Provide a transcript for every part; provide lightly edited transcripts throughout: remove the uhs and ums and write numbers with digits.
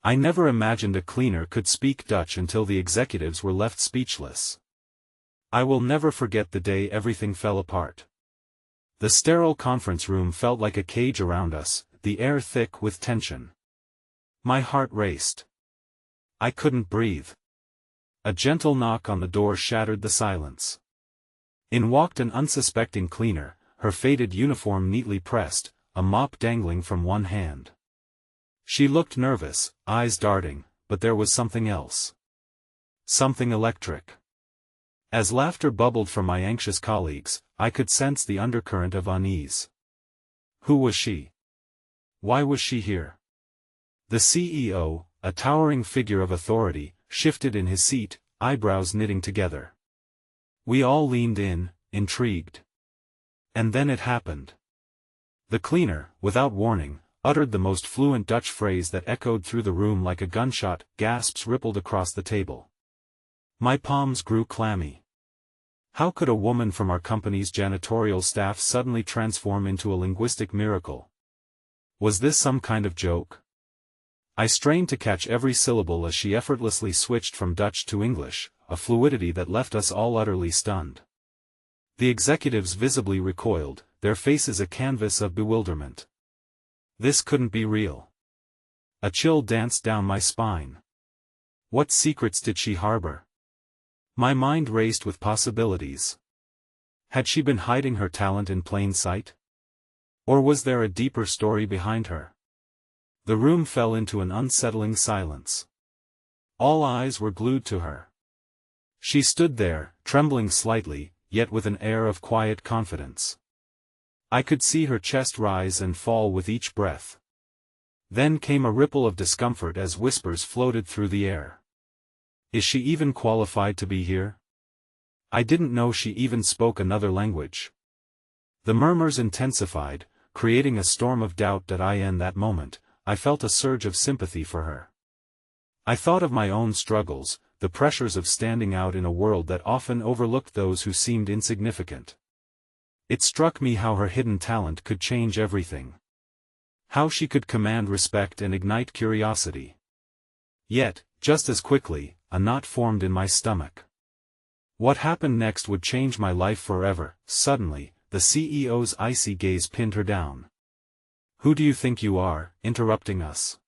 I never imagined a cleaner could speak Dutch until the executives were left speechless. I will never forget the day everything fell apart. The sterile conference room felt like a cage around us, the air thick with tension. My heart raced. I couldn't breathe. A gentle knock on the door shattered the silence. In walked an unsuspecting cleaner, her faded uniform neatly pressed, a mop dangling from one hand. She looked nervous, eyes darting, but there was something else. Something electric. As laughter bubbled from my anxious colleagues, I could sense the undercurrent of unease. Who was she? Why was she here? The CEO, a towering figure of authority, shifted in his seat, eyebrows knitting together. We all leaned in, intrigued. And then it happened. The cleaner, without warning, uttered the most fluent Dutch phrase that echoed through the room like a gunshot. Gasps rippled across the table. My palms grew clammy. How could a woman from our company's janitorial staff suddenly transform into a linguistic miracle? Was this some kind of joke? I strained to catch every syllable as she effortlessly switched from Dutch to English, a fluidity that left us all utterly stunned. The executives visibly recoiled, their faces a canvas of bewilderment. This couldn't be real. A chill danced down my spine. What secrets did she harbor? My mind raced with possibilities. Had she been hiding her talent in plain sight? Or was there a deeper story behind her? The room fell into an unsettling silence. All eyes were glued to her. She stood there, trembling slightly, yet with an air of quiet confidence. I could see her chest rise and fall with each breath. Then came a ripple of discomfort as whispers floated through the air. Is she even qualified to be here? I didn't know she even spoke another language. The murmurs intensified, creating a storm of doubt in that moment, I felt a surge of sympathy for her. I thought of my own struggles, the pressures of standing out in a world that often overlooked those who seemed insignificant. It struck me how her hidden talent could change everything. How she could command respect and ignite curiosity. Yet, just as quickly, a knot formed in my stomach. What happened next would change my life forever. Suddenly, the CEO's icy gaze pinned her down. Who do you think you are, interrupting us?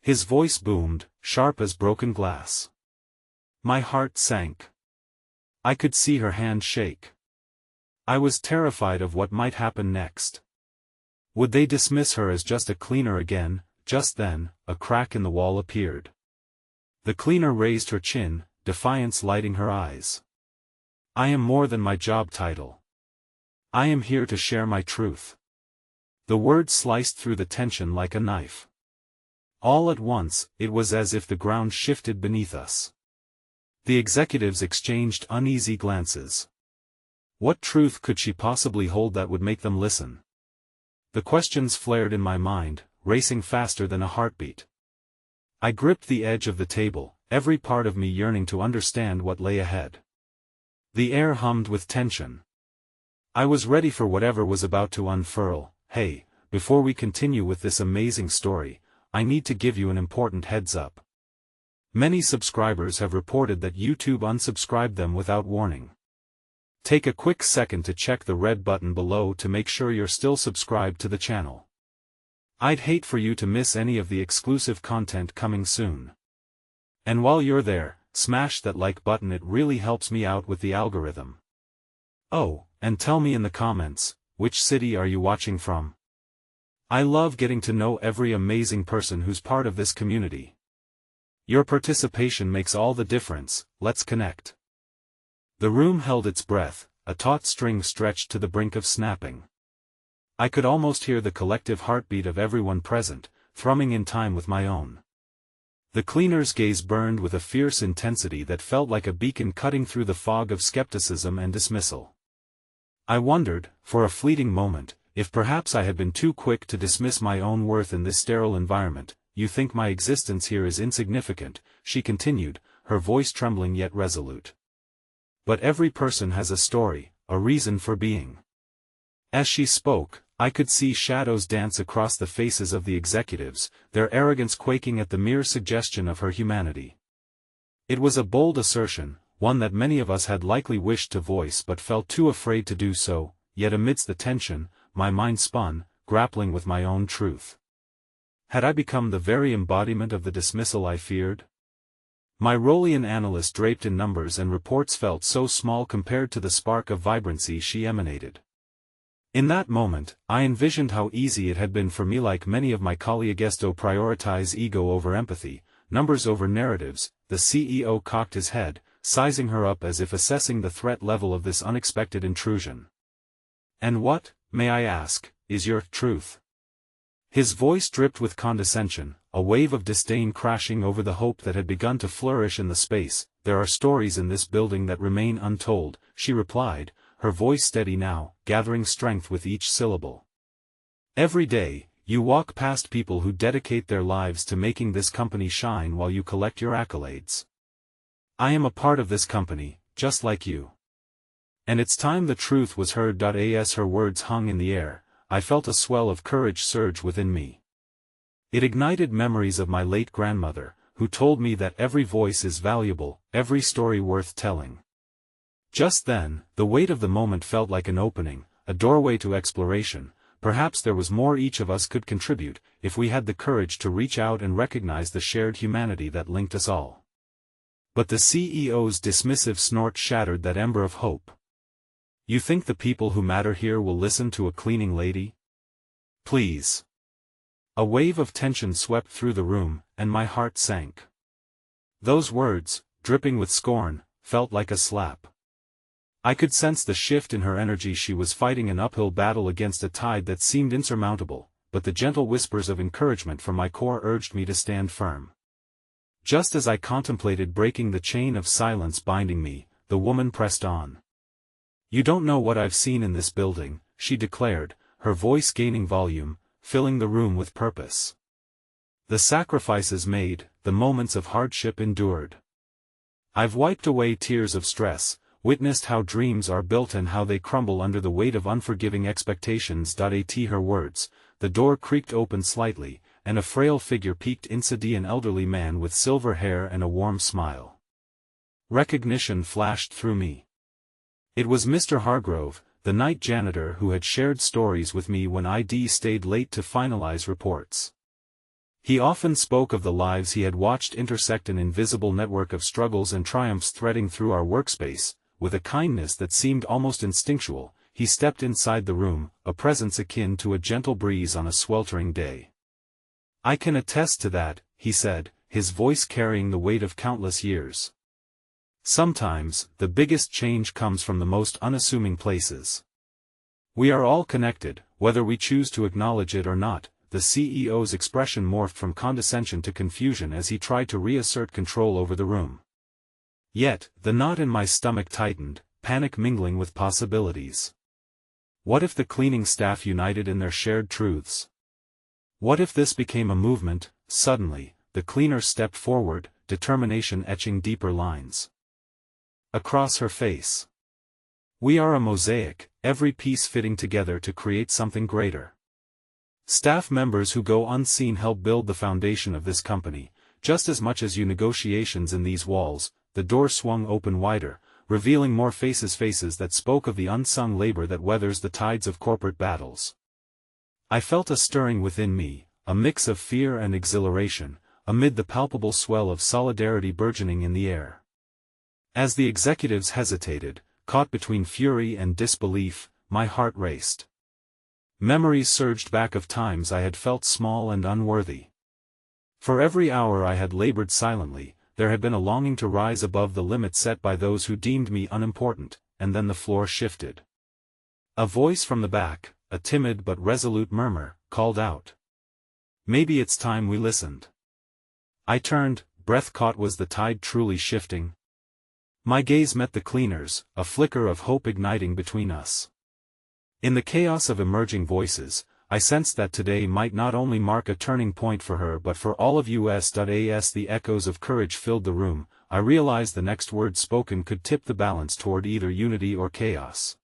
His voice boomed, sharp as broken glass. My heart sank. I could see her hand shake. I was terrified of what might happen next. Would they dismiss her as just a cleaner again? Just then, a crack in the wall appeared. The cleaner raised her chin, defiance lighting her eyes. I am more than my job title. I am here to share my truth. The words sliced through the tension like a knife. All at once, it was as if the ground shifted beneath us. The executives exchanged uneasy glances. What truth could she possibly hold that would make them listen? The questions flared in my mind, racing faster than a heartbeat. I gripped the edge of the table, every part of me yearning to understand what lay ahead. The air hummed with tension. I was ready for whatever was about to unfurl. Hey, before we continue with this amazing story, I need to give you an important heads up. Many subscribers have reported that YouTube unsubscribed them without warning. Take a quick second to check the red button below to make sure you're still subscribed to the channel. I'd hate for you to miss any of the exclusive content coming soon. And while you're there, smash that like button, it really helps me out with the algorithm. Oh, and tell me in the comments, which city are you watching from? I love getting to know every amazing person who's part of this community. Your participation makes all the difference. Let's connect. The room held its breath, a taut string stretched to the brink of snapping. I could almost hear the collective heartbeat of everyone present, thrumming in time with my own. The cleaner's gaze burned with a fierce intensity that felt like a beacon cutting through the fog of skepticism and dismissal. I wondered, for a fleeting moment, if perhaps I had been too quick to dismiss my own worth in this sterile environment. You think my existence here is insignificant, she continued, her voice trembling yet resolute. But every person has a story, a reason for being. As she spoke, I could see shadows dance across the faces of the executives, their arrogance quaking at the mere suggestion of her humanity. It was a bold assertion, one that many of us had likely wished to voice but felt too afraid to do so, yet amidst the tension, my mind spun, grappling with my own truth. Had I become the very embodiment of the dismissal I feared? My Rowleian analyst draped in numbers and reports felt so small compared to the spark of vibrancy she emanated. In that moment, I envisioned how easy it had been for me, like many of my colleagues, to prioritize ego over empathy, numbers over narratives. The CEO cocked his head, sizing her up as if assessing the threat level of this unexpected intrusion. "And what, may I ask, is your truth?" His voice dripped with condescension, a wave of disdain crashing over the hope that had begun to flourish in the space. "There are stories in this building that remain untold," she replied, her voice steady now, gathering strength with each syllable. "Every day, you walk past people who dedicate their lives to making this company shine while you collect your accolades. I am a part of this company, just like you. And it's time the truth was heard." As her words hung in the air, I felt a swell of courage surge within me. It ignited memories of my late grandmother, who told me that every voice is valuable, every story worth telling. Just then, the weight of the moment felt like an opening, a doorway to exploration. Perhaps there was more each of us could contribute, if we had the courage to reach out and recognize the shared humanity that linked us all. But the CEO's dismissive snort shattered that ember of hope. "You think the people who matter here will listen to a cleaning lady? Please." A wave of tension swept through the room, and my heart sank. Those words, dripping with scorn, felt like a slap. I could sense the shift in her energy. She was fighting an uphill battle against a tide that seemed insurmountable, but the gentle whispers of encouragement from my core urged me to stand firm. Just as I contemplated breaking the chain of silence binding me, the woman pressed on. "You don't know what I've seen in this building," she declared, her voice gaining volume, filling the room with purpose. "The sacrifices made, the moments of hardship endured. I've wiped away tears of stress, witnessed how dreams are built and how they crumble under the weight of unforgiving expectations." At her words, the door creaked open slightly, and a frail figure peeked inside, an elderly man with silver hair and a warm smile. Recognition flashed through me. It was Mr. Hargrove, the night janitor who had shared stories with me when I'd stayed late to finalize reports. He often spoke of the lives he had watched intersect, an invisible network of struggles and triumphs threading through our workspace. With a kindness that seemed almost instinctual, he stepped inside the room, a presence akin to a gentle breeze on a sweltering day. "I can attest to that," he said, his voice carrying the weight of countless years. "Sometimes, the biggest change comes from the most unassuming places. We are all connected, whether we choose to acknowledge it or not." The CEO's expression morphed from condescension to confusion as he tried to reassert control over the room. Yet, the knot in my stomach tightened, panic mingling with possibilities. What if the cleaning staff united in their shared truths? What if this became a movement? Suddenly, the cleaner stepped forward, determination etching deeper lines across her face. "We are a mosaic, every piece fitting together to create something greater. Staff members who go unseen help build the foundation of this company, just as much as you. Negotiations in these walls." The door swung open wider, revealing more faces that spoke of the unsung labor that weathers the tides of corporate battles. I felt a stirring within me, a mix of fear and exhilaration, amid the palpable swell of solidarity burgeoning in the air. As the executives hesitated, caught between fury and disbelief, my heart raced. Memories surged back of times I had felt small and unworthy. For every hour I had labored silently, there had been a longing to rise above the limit set by those who deemed me unimportant, and then the floor shifted. A voice from the back, a timid but resolute murmur, called out. "Maybe it's time we listened." I turned, breath caught. Was the tide truly shifting? My gaze met the cleaner's, a flicker of hope igniting between us. In the chaos of emerging voices, I sensed that today might not only mark a turning point for her but for all of us. As the echoes of courage filled the room, I realized the next word spoken could tip the balance toward either unity or chaos.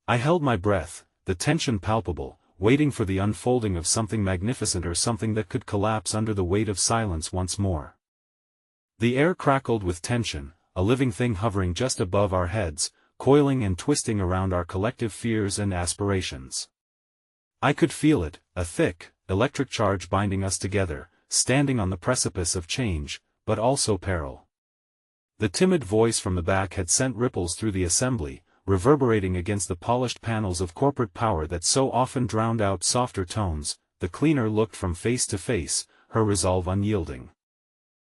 I held my breath, the tension palpable, waiting for the unfolding of something magnificent or something that could collapse under the weight of silence once more. The air crackled with tension, a living thing hovering just above our heads, coiling and twisting around our collective fears and aspirations. I could feel it, a thick, electric charge binding us together, standing on the precipice of change, but also peril. The timid voice from the back had sent ripples through the assembly, reverberating against the polished panels of corporate power that so often drowned out softer tones. The cleaner looked from face to face, her resolve unyielding.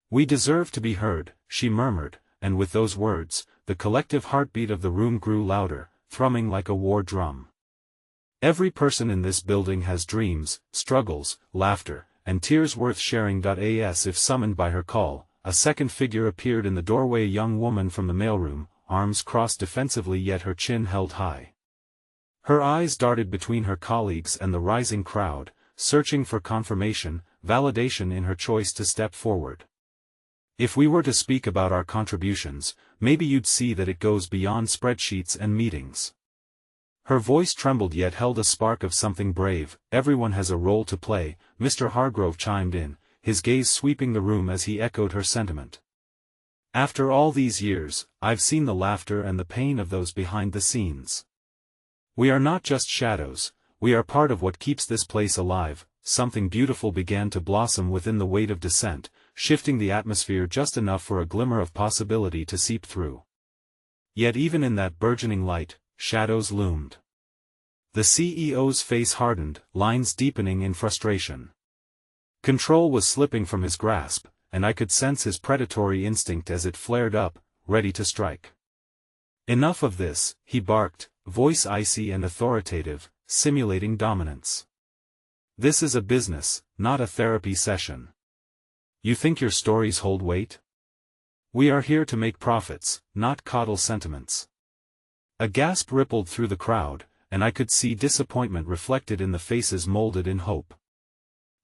"We deserve to be heard," she murmured, and with those words, the collective heartbeat of the room grew louder, thrumming like a war drum. Every person in this building has dreams, struggles, laughter, and tears worth sharing. As if summoned by her call, a second figure appeared in the doorway, a young woman from the mailroom, arms crossed defensively yet her chin held high. Her eyes darted between her colleagues and the rising crowd, searching for confirmation, validation in her choice to step forward. "If we were to speak about our contributions, maybe you'd see that it goes beyond spreadsheets and meetings." Her voice trembled yet held a spark of something brave. "Everyone has a role to play," Mr. Hargrove chimed in, his gaze sweeping the room as he echoed her sentiment. "After all these years, I've seen the laughter and the pain of those behind the scenes. We are not just shadows, we are part of what keeps this place alive." Something beautiful began to blossom within the weight of dissent, shifting the atmosphere just enough for a glimmer of possibility to seep through. Yet even in that burgeoning light, shadows loomed. The CEO's face hardened, lines deepening in frustration. Control was slipping from his grasp, and I could sense his predatory instinct as it flared up, ready to strike. "Enough of this," he barked, voice icy and authoritative, simulating dominance. "This is a business, not a therapy session. You think your stories hold weight? We are here to make profits, not coddle sentiments." A gasp rippled through the crowd, and I could see disappointment reflected in the faces molded in hope.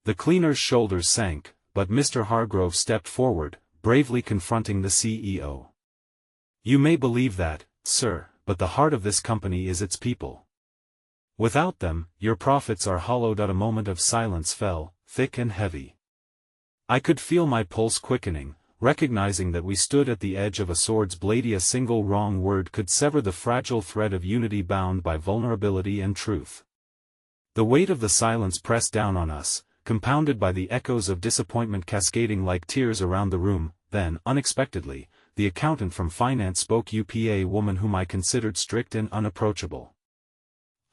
The cleaner's shoulders sank, but Mr. Hargrove stepped forward, bravely confronting the CEO. "You may believe that, sir, but the heart of this company is its people. Without them, your profits are hollowed." A moment of silence fell, thick and heavy. I could feel my pulse quickening, recognizing that we stood at the edge of a sword's blade. A single wrong word could sever the fragile thread of unity bound by vulnerability and truth. The weight of the silence pressed down on us, compounded by the echoes of disappointment cascading like tears around the room. Then, unexpectedly, the accountant from finance spoke, a woman whom I considered strict and unapproachable.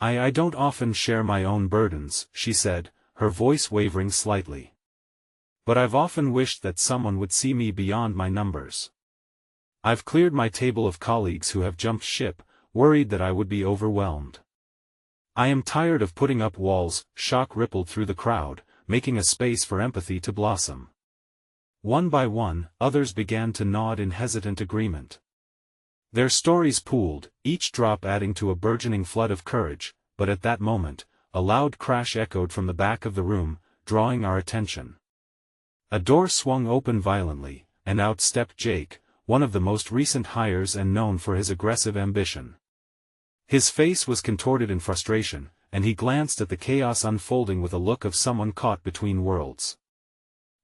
I don't often share my own burdens," she said, her voice wavering slightly. "But I've often wished that someone would see me beyond my numbers. I've cleared my table of colleagues who have jumped ship, worried that I would be overwhelmed. I am tired of putting up walls." Shock rippled through the crowd, making a space for empathy to blossom. One by one, others began to nod in hesitant agreement. Their stories pooled, each drop adding to a burgeoning flood of courage, but at that moment, a loud crash echoed from the back of the room, drawing our attention. A door swung open violently, and out stepped Jake, one of the most recent hires and known for his aggressive ambition. His face was contorted in frustration, and he glanced at the chaos unfolding with a look of someone caught between worlds.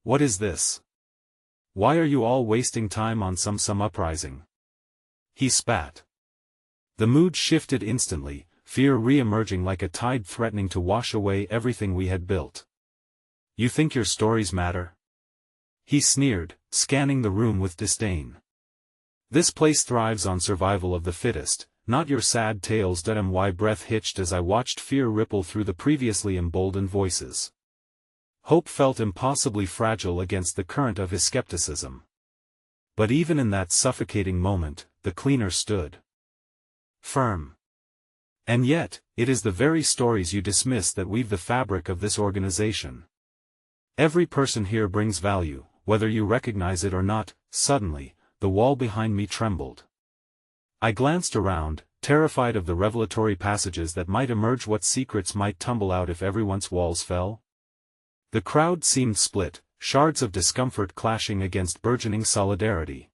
"What is this? Why are you all wasting time on some uprising?" he spat. The mood shifted instantly, fear re-emerging like a tide threatening to wash away everything we had built. "You think your stories matter?" he sneered, scanning the room with disdain. "This place thrives on survival of the fittest, not your sad tales." My breath hitched as I watched fear ripple through the previously emboldened voices. Hope felt impossibly fragile against the current of his skepticism. But even in that suffocating moment, the cleaner stood firm. "And yet, it is the very stories you dismiss that weave the fabric of this organization. Every person here brings value, whether you recognize it or not." Suddenly, the wall behind me trembled. I glanced around, terrified of the revelatory passages that might emerge. What secrets might tumble out if everyone's walls fell? The crowd seemed split, shards of discomfort clashing against burgeoning solidarity.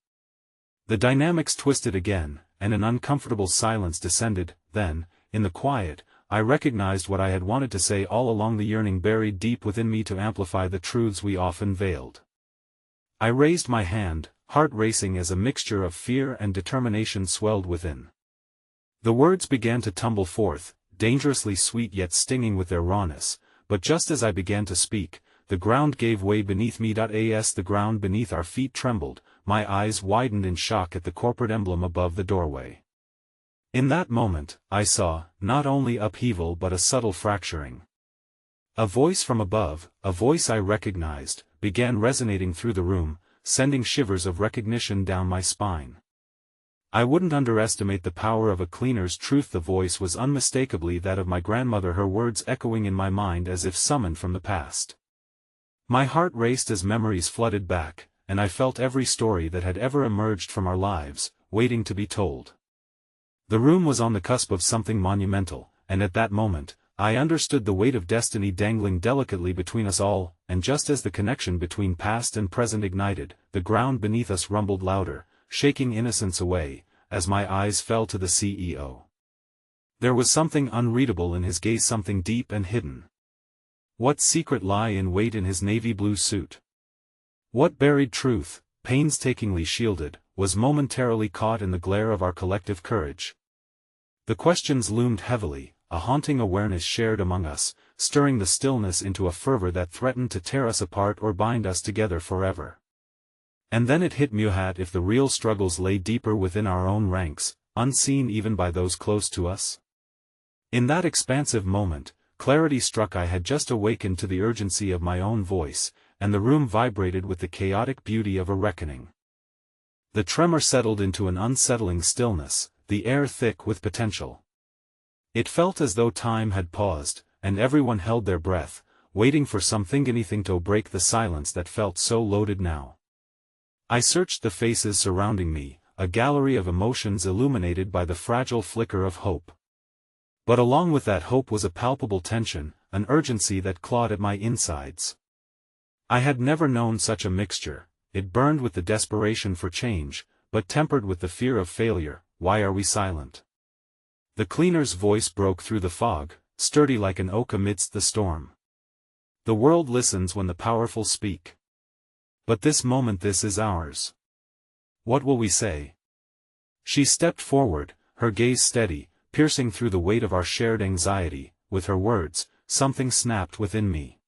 The dynamics twisted again, and an uncomfortable silence descended. Then, in the quiet, I recognized what I had wanted to say all along, the yearning buried deep within me to amplify the truths we often veiled. I raised my hand, heart racing as a mixture of fear and determination swelled within. The words began to tumble forth, dangerously sweet yet stinging with their rawness, but just as I began to speak, the ground gave way beneath me. The ground beneath our feet trembled, my eyes widened in shock at the corporate emblem above the doorway. In that moment, I saw, not only upheaval but a subtle fracturing. A voice from above, a voice I recognized, began resonating through the room, sending shivers of recognition down my spine. I wouldn't underestimate the power of a cleaner's truth. The voice was unmistakably that of my grandmother, her words echoing in my mind as if summoned from the past. My heart raced as memories flooded back, and I felt every story that had ever emerged from our lives, waiting to be told. The room was on the cusp of something monumental, and at that moment, I understood the weight of destiny dangling delicately between us all, and just as the connection between past and present ignited, the ground beneath us rumbled louder, shaking innocence away, as my eyes fell to the CEO. There was something unreadable in his gaze, something deep and hidden. What secret lay in wait in his navy blue suit? What buried truth, painstakingly shielded, was momentarily caught in the glare of our collective courage? The questions loomed heavily, a haunting awareness shared among us, stirring the stillness into a fervor that threatened to tear us apart or bind us together forever. And then it hit me: if the real struggles lay deeper within our own ranks, unseen even by those close to us? In that expansive moment, clarity struck. I had just awakened to the urgency of my own voice, and the room vibrated with the chaotic beauty of a reckoning. The tremor settled into an unsettling stillness, the air thick with potential. It felt as though time had paused, and everyone held their breath, waiting for anything to break the silence that felt so loaded now. I searched the faces surrounding me, a gallery of emotions illuminated by the fragile flicker of hope. But along with that hope was a palpable tension, an urgency that clawed at my insides. I had never known such a mixture. It burned with the desperation for change, but tempered with the fear of failure. Why are we silent? The cleaner's voice broke through the fog, sturdy like an oak amidst the storm. The world listens when the powerful speak. But this moment, this is ours. What will we say? She stepped forward, her gaze steady, piercing through the weight of our shared anxiety. With her words, something snapped within me.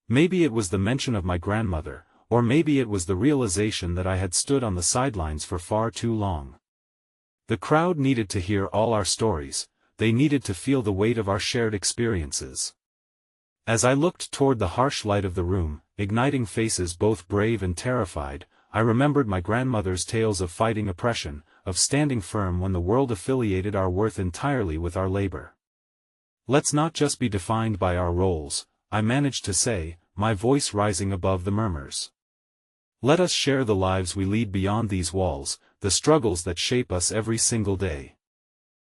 Maybe it was the mention of my grandmother, or maybe it was the realization that I had stood on the sidelines for far too long. The crowd needed to hear all our stories, they needed to feel the weight of our shared experiences. As I looked toward the harsh light of the room, igniting faces both brave and terrified, I remembered my grandmother's tales of fighting oppression, of standing firm when the world affiliated our worth entirely with our labor. Let's not just be defined by our roles, I managed to say, my voice rising above the murmurs. Let us share the lives we lead beyond these walls, the struggles that shape us every single day.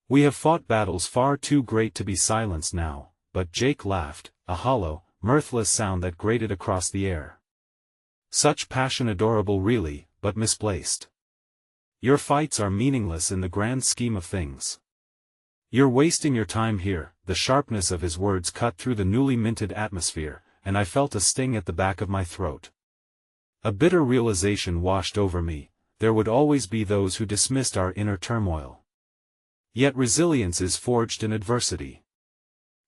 We have fought battles far too great to be silenced now. But Jake laughed, a hollow, mirthless sound that grated across the air. Such passion, adorable really, but misplaced. Your fights are meaningless in the grand scheme of things. You're wasting your time here. The sharpness of his words cut through the newly minted atmosphere, and I felt a sting at the back of my throat. A bitter realization washed over me: there would always be those who dismissed our inner turmoil. Yet resilience is forged in adversity.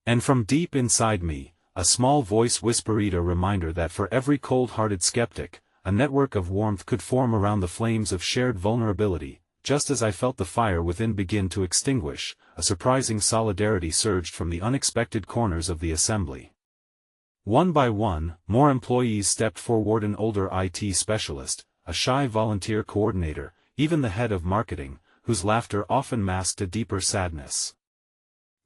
And from deep inside me, a small voice whispered a reminder that for every cold-hearted skeptic, a network of warmth could form around the flames of shared vulnerability. Just as I felt the fire within begin to extinguish, a surprising solidarity surged from the unexpected corners of the assembly. One by one, more employees stepped forward: an older IT specialist, a shy volunteer coordinator, even the head of marketing, whose laughter often masked a deeper sadness.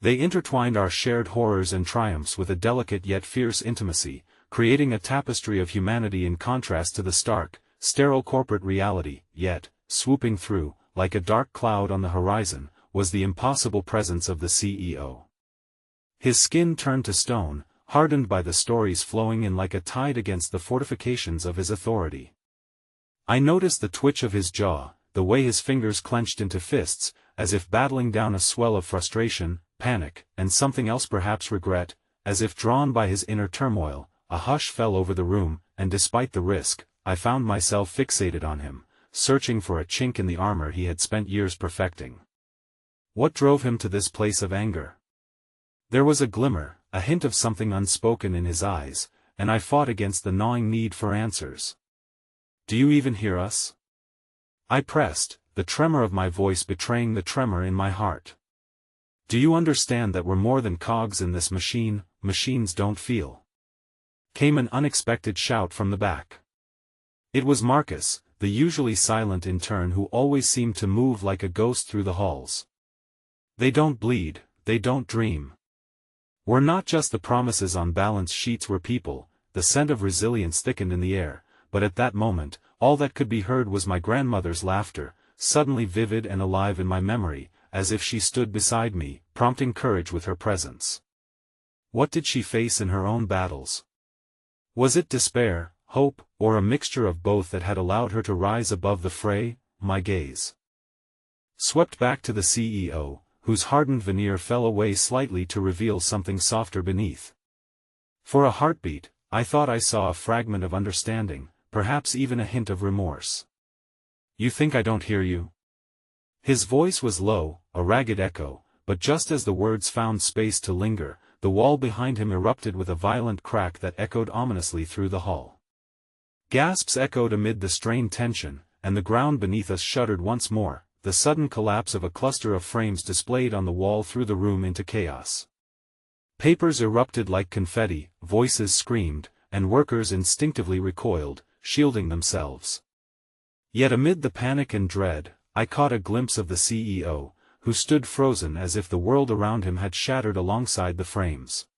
They intertwined our shared horrors and triumphs with a delicate yet fierce intimacy, creating a tapestry of humanity in contrast to the stark, sterile corporate reality. Yet, swooping through, like a dark cloud on the horizon, was the impossible presence of the CEO. His skin turned to stone, hardened by the stories flowing in like a tide against the fortifications of his authority. I noticed the twitch of his jaw, the way his fingers clenched into fists, as if battling down a swell of frustration. panic, and something else, perhaps regret. As if drawn by his inner turmoil, a hush fell over the room, and despite the risk, I found myself fixated on him, searching for a chink in the armor he had spent years perfecting. What drove him to this place of anger? There was a glimmer, a hint of something unspoken in his eyes, and I fought against the gnawing need for answers. "Do you even hear us?" I pressed, the tremor of my voice betraying the tremor in my heart. "Do you understand that we're more than cogs in this machine? Machines don't feel." Came an unexpected shout from the back. It was Marcus, the usually silent intern who always seemed to move like a ghost through the halls. "They don't bleed, they don't dream. We're not just the promises on balance sheets, we're people." The scent of resilience thickened in the air, but at that moment, all that could be heard was my grandmother's laughter, suddenly vivid and alive in my memory, as if she stood beside me, prompting courage with her presence. What did she face in her own battles? Was it despair, hope, or a mixture of both that had allowed her to rise above the fray? My gaze swept back to the CEO, whose hardened veneer fell away slightly to reveal something softer beneath. For a heartbeat, I thought I saw a fragment of understanding, perhaps even a hint of remorse. "You think I don't hear you?" His voice was low, a ragged echo, but just as the words found space to linger, the wall behind him erupted with a violent crack that echoed ominously through the hall. Gasps echoed amid the strained tension, and the ground beneath us shuddered once more. The sudden collapse of a cluster of frames displayed on the wall threw the room into chaos. Papers erupted like confetti, voices screamed, and workers instinctively recoiled, shielding themselves. Yet amid the panic and dread, I caught a glimpse of the CEO, who stood frozen as if the world around him had shattered alongside the frames.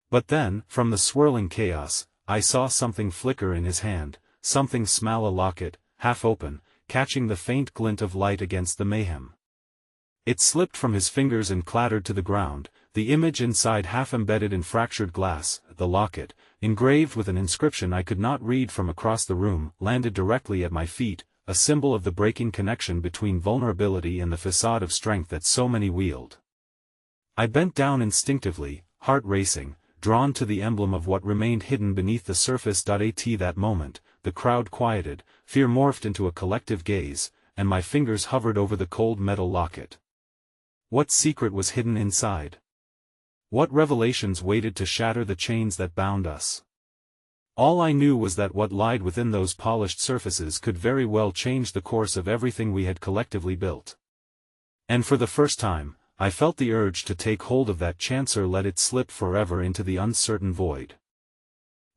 But then, from the swirling chaos, I saw something flicker in his hand, something smell, a locket, half open, catching the faint glint of light against the mayhem. It slipped from his fingers and clattered to the ground, the image inside half embedded in fractured glass. The locket, engraved with an inscription I could not read from across the room, landed directly at my feet, a symbol of the breaking connection between vulnerability and the facade of strength that so many wield. I bent down instinctively, heart racing, drawn to the emblem of what remained hidden beneath the surface. At that moment, the crowd quieted, fear morphed into a collective gaze, and my fingers hovered over the cold metal locket. What secret was hidden inside? What revelations waited to shatter the chains that bound us? All I knew was that what lied within those polished surfaces could very well change the course of everything we had collectively built. And for the first time, I felt the urge to take hold of that chance or let it slip forever into the uncertain void.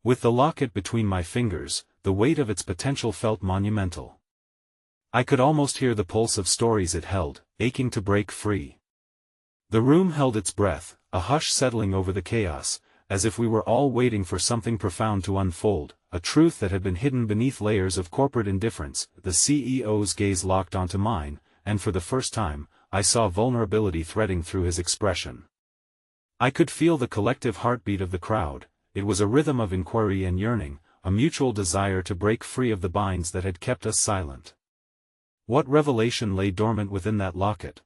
With the locket between my fingers, the weight of its potential felt monumental. I could almost hear the pulse of stories it held, aching to break free. The room held its breath, a hush settling over the chaos, as if we were all waiting for something profound to unfold, a truth that had been hidden beneath layers of corporate indifference. The CEO's gaze locked onto mine, and for the first time, I saw vulnerability threading through his expression. I could feel the collective heartbeat of the crowd. It was a rhythm of inquiry and yearning, a mutual desire to break free of the binds that had kept us silent. What revelation lay dormant within that locket?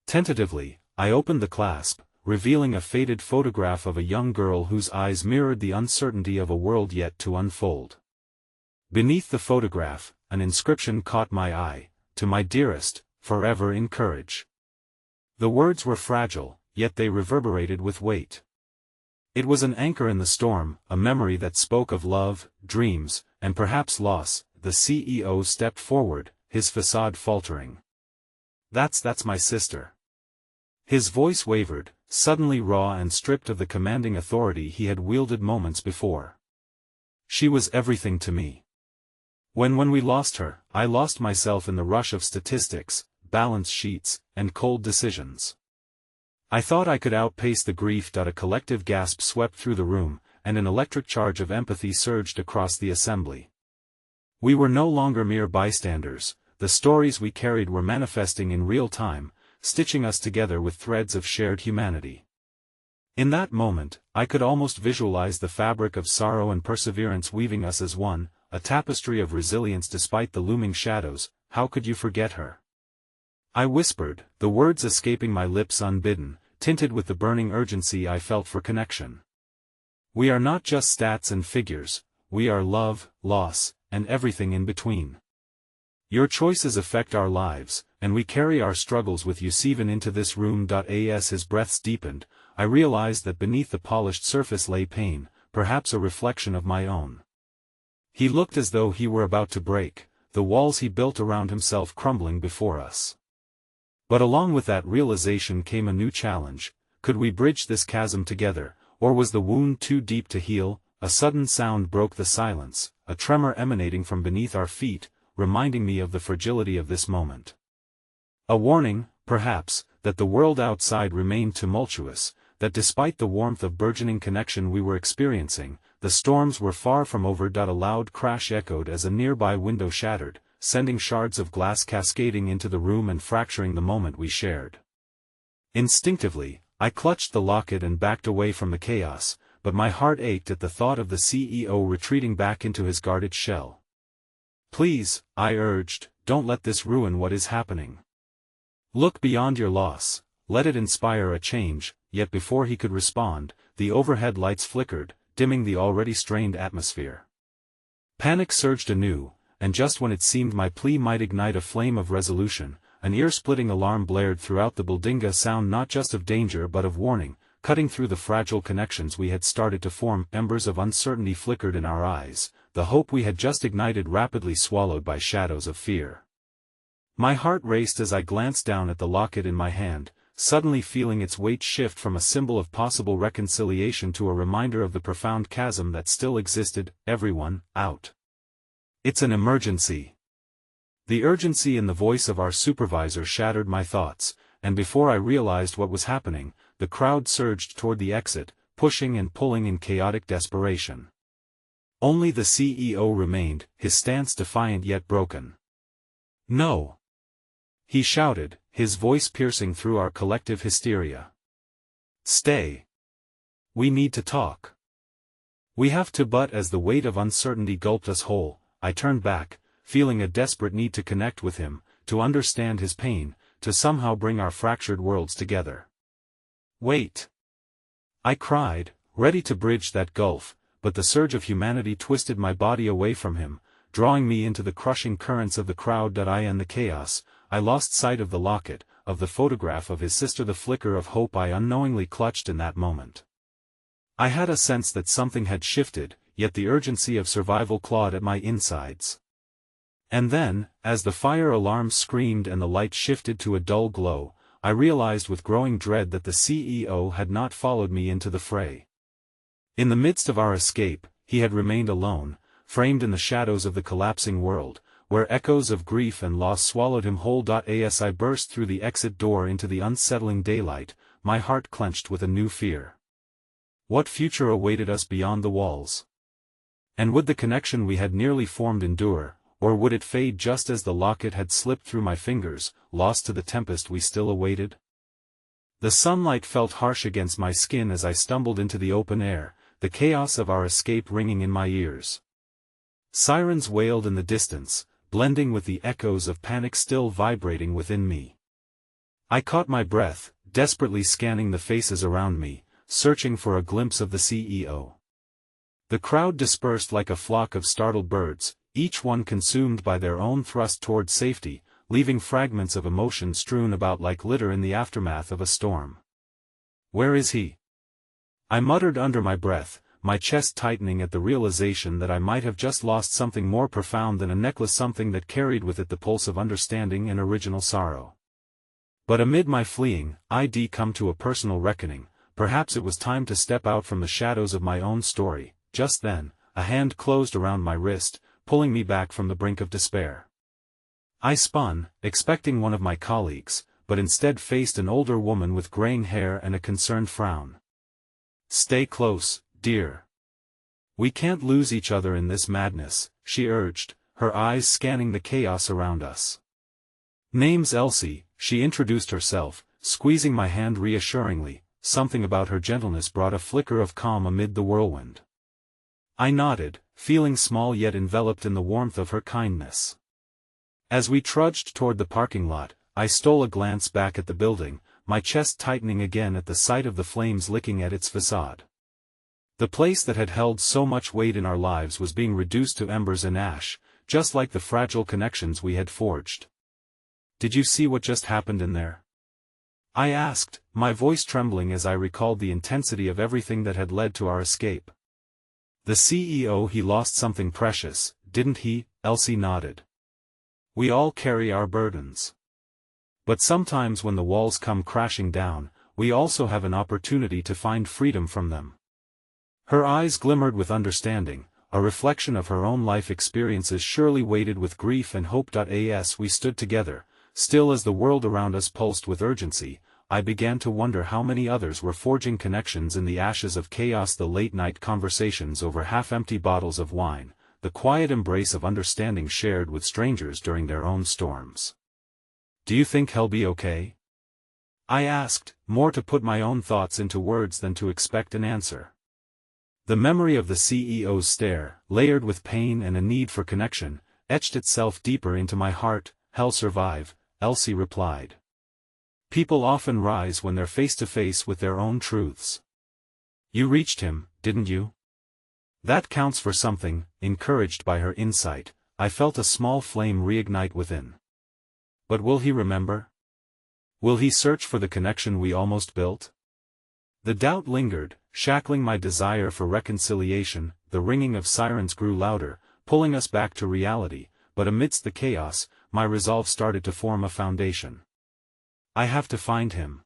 Tentatively, I opened the clasp, revealing a faded photograph of a young girl whose eyes mirrored the uncertainty of a world yet to unfold. Beneath the photograph, an inscription caught my eye: "To my dearest, forever in courage." The words were fragile, yet they reverberated with weight. It was an anchor in the storm, a memory that spoke of love, dreams, and perhaps loss. The CEO stepped forward, his facade faltering. That's my sister." His voice wavered, suddenly raw and stripped of the commanding authority he had wielded moments before. "She was everything to me. When we lost her, I lost myself in the rush of statistics, balance sheets, and cold decisions. I thought I could outpace the grief." A collective gasp swept through the room, and an electric charge of empathy surged across the assembly. We were no longer mere bystanders. The stories we carried were manifesting in real time, stitching us together with threads of shared humanity. In that moment, I could almost visualize the fabric of sorrow and perseverance weaving us as one, a tapestry of resilience despite the looming shadows. "How could you forget her?" I whispered, the words escaping my lips unbidden. tinted with the burning urgency I felt for connection. We are not just stats and figures, we are love, loss, and everything in between. Your choices affect our lives, and we carry our struggles with you even into this room. As his breaths deepened, I realized that beneath the polished surface lay pain, perhaps a reflection of my own. He looked as though he were about to break, the walls he built around himself crumbling before us. But along with that realization came a new challenge. Could we bridge this chasm together, or was the wound too deep to heal? A sudden sound broke the silence, a tremor emanating from beneath our feet, reminding me of the fragility of this moment. A warning, perhaps, that the world outside remained tumultuous, that despite the warmth of burgeoning connection we were experiencing, the storms were far from over. A loud crash echoed as a nearby window shattered, sending shards of glass cascading into the room and fracturing the moment we shared. Instinctively, I clutched the locket and backed away from the chaos, but my heart ached at the thought of the CEO retreating back into his guarded shell. Please, I urged, don't let this ruin what is happening. Look beyond your loss, let it inspire a change. Yet before he could respond, the overhead lights flickered, dimming the already strained atmosphere. Panic surged anew, and just when it seemed my plea might ignite a flame of resolution, an ear-splitting alarm blared throughout the building, a sound not just of danger but of warning, cutting through the fragile connections we had started to form. Embers of uncertainty flickered in our eyes, the hope we had just ignited rapidly swallowed by shadows of fear. My heart raced as I glanced down at the locket in my hand, suddenly feeling its weight shift from a symbol of possible reconciliation to a reminder of the profound chasm that still existed. Everyone, out. It's an emergency. The urgency in the voice of our supervisor shattered my thoughts, and before I realized what was happening, the crowd surged toward the exit, pushing and pulling in chaotic desperation. Only the CEO remained, his stance defiant yet broken. No! He shouted, his voice piercing through our collective hysteria. Stay. We need to talk. We have to. But as the weight of uncertainty gulped us whole, I turned back, feeling a desperate need to connect with him, to understand his pain, to somehow bring our fractured worlds together. Wait! I cried, ready to bridge that gulf, but the surge of humanity twisted my body away from him, drawing me into the crushing currents of the crowd. In the chaos, I lost sight of the locket, of the photograph of his sister, the flicker of hope I unknowingly clutched in that moment. I had a sense that something had shifted, yet the urgency of survival clawed at my insides. And then, as the fire alarm screamed and the light shifted to a dull glow, I realized with growing dread that the CEO had not followed me into the fray. In the midst of our escape, he had remained alone, framed in the shadows of the collapsing world, where echoes of grief and loss swallowed him whole. As I burst through the exit door into the unsettling daylight, my heart clenched with a new fear. What future awaited us beyond the walls? And would the connection we had nearly formed endure, or would it fade just as the locket had slipped through my fingers, lost to the tempest we still awaited? The sunlight felt harsh against my skin as I stumbled into the open air, the chaos of our escape ringing in my ears. Sirens wailed in the distance, blending with the echoes of panic still vibrating within me. I caught my breath, desperately scanning the faces around me, searching for a glimpse of the CEO. The crowd dispersed like a flock of startled birds, each one consumed by their own thrust toward safety, leaving fragments of emotion strewn about like litter in the aftermath of a storm. Where is he? I muttered under my breath, my chest tightening at the realization that I might have just lost something more profound than a necklace, something that carried with it the pulse of understanding and original sorrow. But amid my fleeing, I'd come to a personal reckoning. Perhaps it was time to step out from the shadows of my own story. Just then, a hand closed around my wrist, pulling me back from the brink of despair. I spun, expecting one of my colleagues, but instead faced an older woman with graying hair and a concerned frown. Stay close, dear. We can't lose each other in this madness, she urged, her eyes scanning the chaos around us. Name's Elsie, she introduced herself, squeezing my hand reassuringly. Something about her gentleness brought a flicker of calm amid the whirlwind. I nodded, feeling small yet enveloped in the warmth of her kindness. As we trudged toward the parking lot, I stole a glance back at the building, my chest tightening again at the sight of the flames licking at its facade. The place that had held so much weight in our lives was being reduced to embers and ash, just like the fragile connections we had forged. "Did you see what just happened in there?" I asked, my voice trembling as I recalled the intensity of everything that had led to our escape. "The CEO, he lost something precious, didn't he?" Elsie nodded. "We all carry our burdens. But sometimes when the walls come crashing down, we also have an opportunity to find freedom from them." Her eyes glimmered with understanding, a reflection of her own life experiences surely weighted with grief and hope. As we stood together, still as the world around us pulsed with urgency, I began to wonder how many others were forging connections in the ashes of chaos. The late-night conversations over half-empty bottles of wine, the quiet embrace of understanding shared with strangers during their own storms. "Do you think he'll be okay?" I asked, more to put my own thoughts into words than to expect an answer. The memory of the CEO's stare, layered with pain and a need for connection, etched itself deeper into my heart. "He'll survive," Elsie replied. "People often rise when they're face to face with their own truths." "You reached him, didn't you?" "That counts for something." Encouraged by her insight, I felt a small flame reignite within. "But will he remember? Will he search for the connection we almost built?" The doubt lingered, shackling my desire for reconciliation. The ringing of sirens grew louder, pulling us back to reality, but amidst the chaos, my resolve started to form a foundation. I have to find him.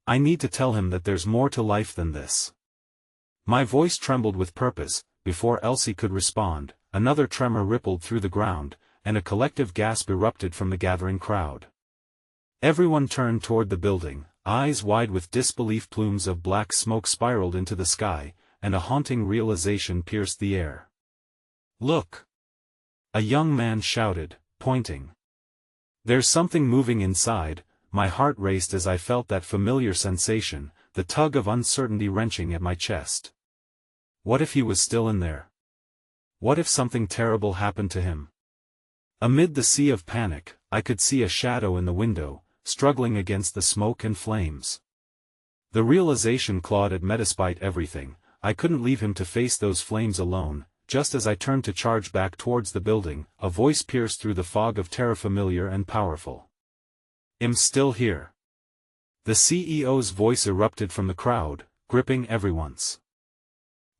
I need to tell him that there's more to life than this. My voice trembled with purpose. Before Elsie could respond, another tremor rippled through the ground, and a collective gasp erupted from the gathering crowd. Everyone turned toward the building, eyes wide with disbelief. Plumes of black smoke spiraled into the sky, and a haunting realization pierced the air. "Look!" a young man shouted, pointing. "There's something moving inside." My heart raced as I felt that familiar sensation, the tug of uncertainty wrenching at my chest. What if he was still in there? What if something terrible happened to him? Amid the sea of panic, I could see a shadow in the window, struggling against the smoke and flames. The realization clawed at me. Despite everything, I couldn't leave him to face those flames alone. Just as I turned to charge back towards the building, a voice pierced through the fog of terror, familiar and powerful. "I'm still here." The CEO's voice erupted from the crowd, gripping everyone's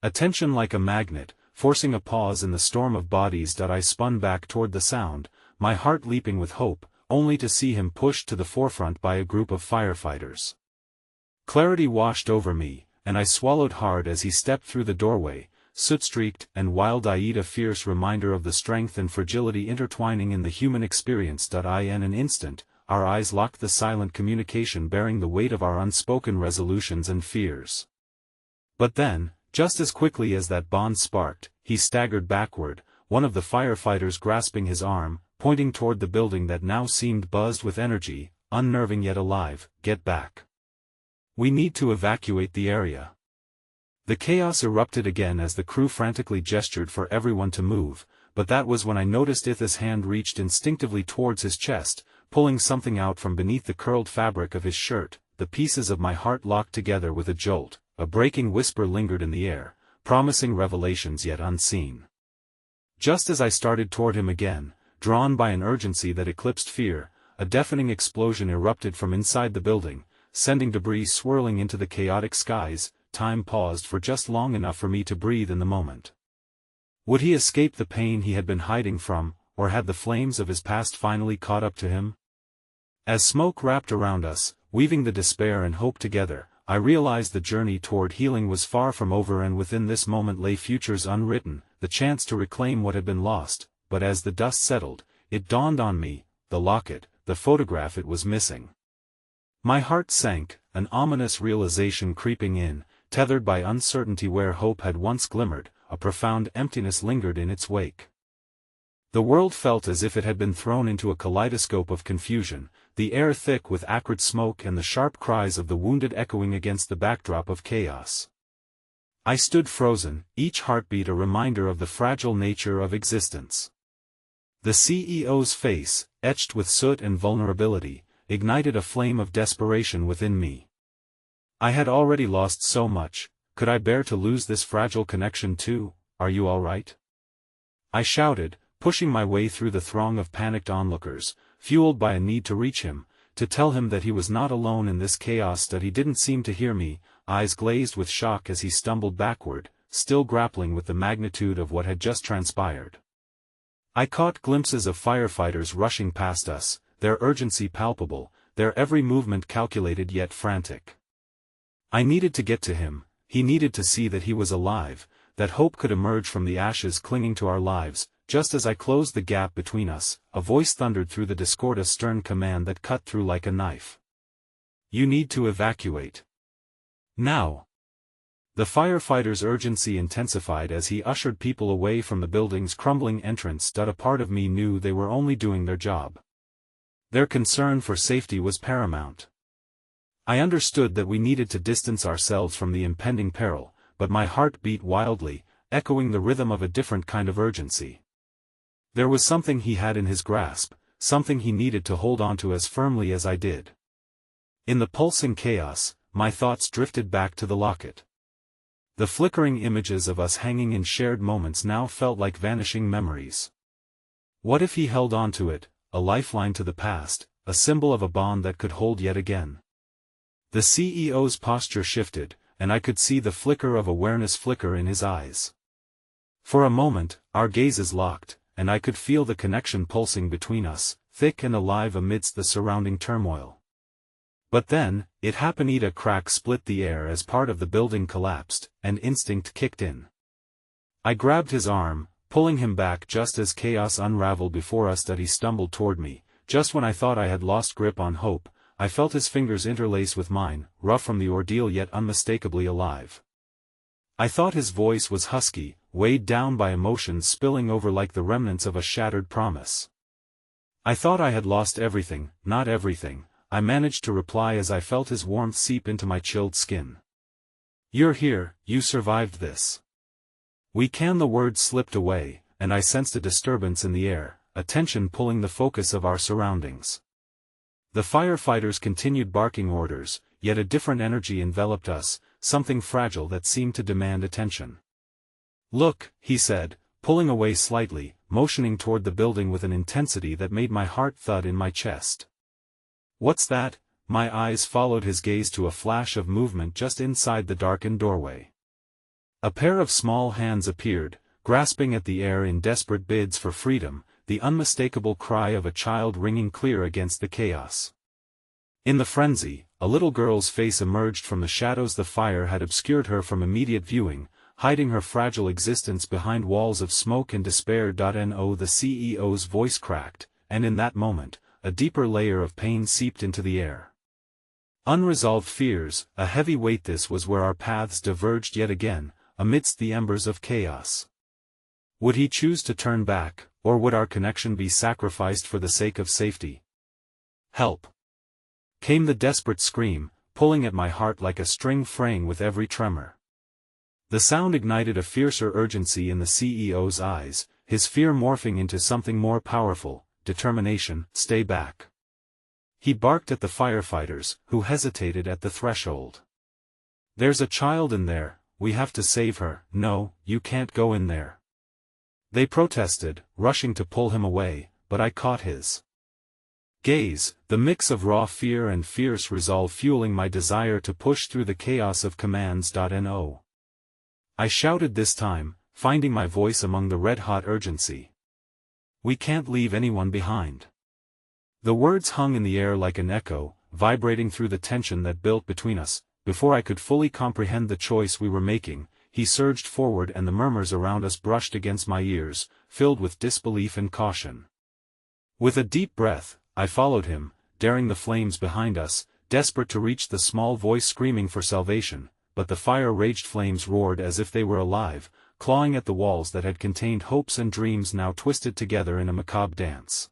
attention like a magnet, forcing a pause in the storm of bodies. I spun back toward the sound, my heart leaping with hope, only to see him pushed to the forefront by a group of firefighters. Clarity washed over me, and I swallowed hard as he stepped through the doorway, soot-streaked and wild-eyed, a fierce reminder of the strength and fragility intertwining in the human experience. In an instant, our eyes locked, the silent communication bearing the weight of our unspoken resolutions and fears. But then, just as quickly as that bond sparked, he staggered backward, one of the firefighters grasping his arm, pointing toward the building that now seemed buzzed with energy, unnerving yet alive. "Get back. We need to evacuate the area." The chaos erupted again as the crew frantically gestured for everyone to move, but that was when I noticed Itha's hand reached instinctively towards his chest, pulling something out from beneath the curled fabric of his shirt. The pieces of my heart locked together with a jolt. A breaking whisper lingered in the air, promising revelations yet unseen. Just as I started toward him again, drawn by an urgency that eclipsed fear, a deafening explosion erupted from inside the building, sending debris swirling into the chaotic skies. Time paused for just long enough for me to breathe in the moment. Would he escape the pain he had been hiding from, or had the flames of his past finally caught up to him? As smoke wrapped around us, weaving the despair and hope together, I realized the journey toward healing was far from over, and within this moment lay futures unwritten, the chance to reclaim what had been lost. But as the dust settled, it dawned on me, the locket, the photograph, it was missing. My heart sank, an ominous realization creeping in, tethered by uncertainty. Where hope had once glimmered, a profound emptiness lingered in its wake. The world felt as if it had been thrown into a kaleidoscope of confusion, the air thick with acrid smoke and the sharp cries of the wounded echoing against the backdrop of chaos. I stood frozen, each heartbeat a reminder of the fragile nature of existence. The CEO's face, etched with soot and vulnerability, ignited a flame of desperation within me. I had already lost so much, could I bear to lose this fragile connection too? Are you all right? I shouted, pushing my way through the throng of panicked onlookers, fueled by a need to reach him, to tell him that he was not alone in this chaos. That he didn't seem to hear me, eyes glazed with shock as he stumbled backward, still grappling with the magnitude of what had just transpired. I caught glimpses of firefighters rushing past us, their urgency palpable, their every movement calculated yet frantic. I needed to get to him, he needed to see that he was alive, that hope could emerge from the ashes clinging to our lives. Just as I closed the gap between us, a voice thundered through the discord, a stern command that cut through like a knife. You need to evacuate. Now. The firefighter's urgency intensified as he ushered people away from the building's crumbling entrance. A part of me knew they were only doing their job. Their concern for safety was paramount. I understood that we needed to distance ourselves from the impending peril, but my heart beat wildly, echoing the rhythm of a different kind of urgency. There was something he had in his grasp, something he needed to hold onto as firmly as I did. In the pulsing chaos, my thoughts drifted back to the locket. The flickering images of us hanging in shared moments now felt like vanishing memories. What if he held on to it, a lifeline to the past, a symbol of a bond that could hold yet again? The CEO's posture shifted, and I could see the flicker of awareness flicker in his eyes. For a moment, our gazes locked, and I could feel the connection pulsing between us, thick and alive amidst the surrounding turmoil. But then, it happened. A crack split the air as part of the building collapsed, and instinct kicked in. I grabbed his arm, pulling him back just as chaos unraveled before us. That he stumbled toward me, just when I thought I had lost grip on hope. I felt his fingers interlace with mine, rough from the ordeal yet unmistakably alive. I thought his voice was husky, weighed down by emotions spilling over like the remnants of a shattered promise. I thought I had lost everything, not everything, I managed to reply as I felt his warmth seep into my chilled skin. You're here, you survived this. We can. The words slipped away, and I sensed a disturbance in the air, a tension pulling the focus of our surroundings. The firefighters continued barking orders, yet a different energy enveloped us, something fragile that seemed to demand attention. Look, he said, pulling away slightly, motioning toward the building with an intensity that made my heart thud in my chest. What's that? My eyes followed his gaze to a flash of movement just inside the darkened doorway. A pair of small hands appeared, grasping at the air in desperate bids for freedom, the unmistakable cry of a child ringing clear against the chaos. In the frenzy, a little girl's face emerged from the shadows. The fire had obscured her from immediate viewing, hiding her fragile existence behind walls of smoke and despair. No, the CEO's voice cracked, and in that moment, a deeper layer of pain seeped into the air. Unresolved fears, a heavy weight. This was where our paths diverged yet again, amidst the embers of chaos. Would he choose to turn back, or would our connection be sacrificed for the sake of safety? Help! Came the desperate scream, pulling at my heart like a string fraying with every tremor. The sound ignited a fiercer urgency in the CEO's eyes, his fear morphing into something more powerful, determination. Stay back. He barked at the firefighters, who hesitated at the threshold. There's a child in there, we have to save her. No, you can't go in there. They protested, rushing to pull him away, but I caught his gaze, the mix of raw fear and fierce resolve fueling my desire to push through the chaos of commands. No. I shouted this time, finding my voice among the red-hot urgency. We can't leave anyone behind. The words hung in the air like an echo, vibrating through the tension that built between us. Before I could fully comprehend the choice we were making, he surged forward and the murmurs around us brushed against my ears, filled with disbelief and caution. With a deep breath, I followed him, daring the flames behind us, desperate to reach the small voice screaming for salvation, but the fire-raged flames roared as if they were alive, clawing at the walls that had contained hopes and dreams now twisted together in a macabre dance.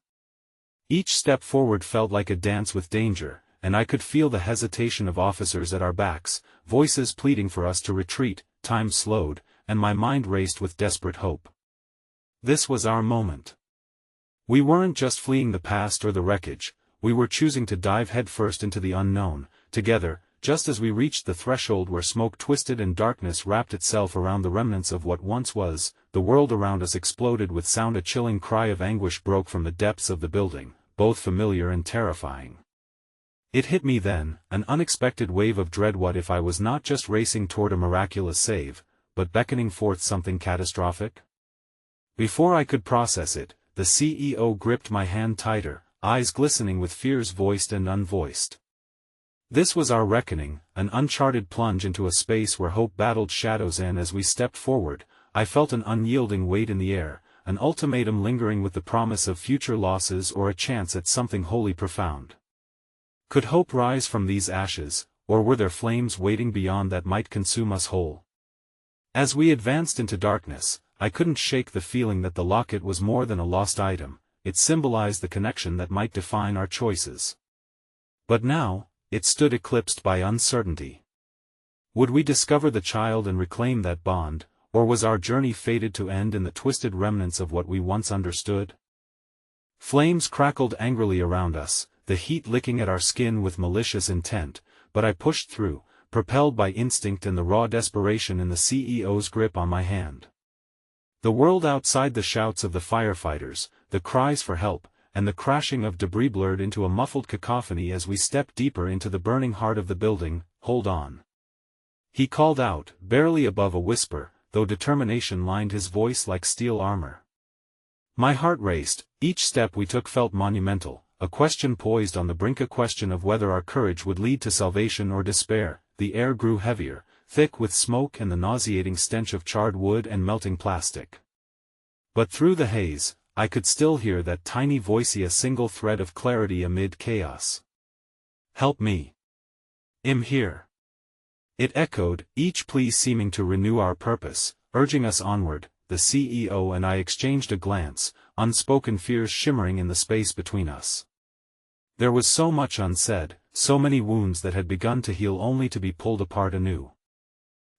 Each step forward felt like a dance with danger, and I could feel the hesitation of officers at our backs, voices pleading for us to retreat. Time slowed, and my mind raced with desperate hope. This was our moment. We weren't just fleeing the past or the wreckage, we were choosing to dive headfirst into the unknown, together, just as we reached the threshold where smoke twisted and darkness wrapped itself around the remnants of what once was. The world around us exploded with sound. A chilling cry of anguish broke from the depths of the building, both familiar and terrifying. It hit me then, an unexpected wave of dread. What if I was not just racing toward a miraculous save, but beckoning forth something catastrophic? Before I could process it, the CEO gripped my hand tighter, eyes glistening with fears voiced and unvoiced. This was our reckoning, an uncharted plunge into a space where hope battled shadows, and as we stepped forward, I felt an unyielding weight in the air, an ultimatum lingering with the promise of future losses or a chance at something wholly profound. Could hope rise from these ashes, or were there flames waiting beyond that might consume us whole? As we advanced into darkness, I couldn't shake the feeling that the locket was more than a lost item. It symbolized the connection that might define our choices. But now, it stood eclipsed by uncertainty. Would we discover the child and reclaim that bond, or was our journey fated to end in the twisted remnants of what we once understood? Flames crackled angrily around us, the heat licking at our skin with malicious intent, but I pushed through, propelled by instinct and the raw desperation in the CEO's grip on my hand. The world outside, the shouts of the firefighters, the cries for help, and the crashing of debris blurred into a muffled cacophony as we stepped deeper into the burning heart of the building. Hold on. He called out, barely above a whisper, though determination lined his voice like steel armor. My heart raced. Each step we took felt monumental, a question poised on the brink, a question of whether our courage would lead to salvation or despair. The air grew heavier, thick with smoke and the nauseating stench of charred wood and melting plastic. But through the haze, I could still hear that tiny voice, a single thread of clarity amid chaos. Help me. I'm here. It echoed, each plea seeming to renew our purpose, urging us onward. The CEO and I exchanged a glance, unspoken fears shimmering in the space between us. There was so much unsaid, so many wounds that had begun to heal only to be pulled apart anew.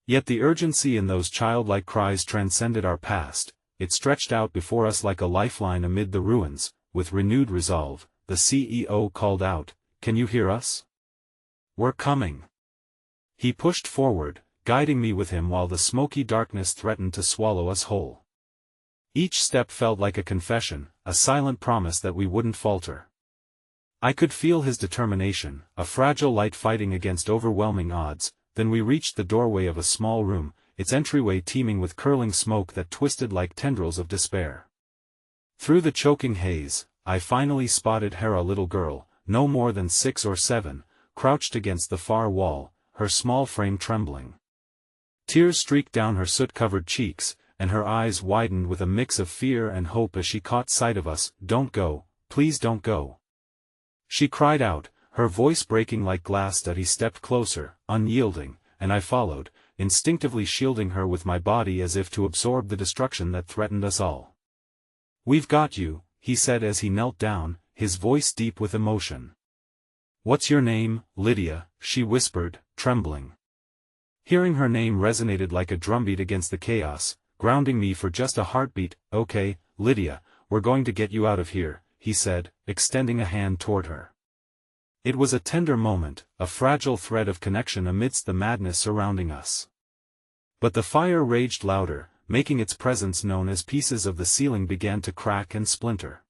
Yet the urgency in those childlike cries transcended our past. It stretched out before us like a lifeline amid the ruins. With renewed resolve, the CEO called out, "Can you hear us? We're coming." He pushed forward, guiding me with him while the smoky darkness threatened to swallow us whole. Each step felt like a confession, a silent promise that we wouldn't falter. I could feel his determination, a fragile light fighting against overwhelming odds. Then we reached the doorway of a small room, its entryway teeming with curling smoke that twisted like tendrils of despair. Through the choking haze, I finally spotted Hera, a little girl, no more than 6 or 7, crouched against the far wall, her small frame trembling. Tears streaked down her soot-covered cheeks, and her eyes widened with a mix of fear and hope as she caught sight of us. "Don't go, please don't go," she cried out, her voice breaking like glass. He stepped closer, unyielding, and I followed, instinctively shielding her with my body as if to absorb the destruction that threatened us all. "We've got you," he said as he knelt down, his voice deep with emotion. "What's your name, Lydia?" she whispered, trembling. Hearing her name resonated like a drumbeat against the chaos, grounding me for just a heartbeat. "Okay, Lydia, we're going to get you out of here," he said, extending a hand toward her. It was a tender moment, a fragile thread of connection amidst the madness surrounding us. But the fire raged louder, making its presence known as pieces of the ceiling began to crack and splinter.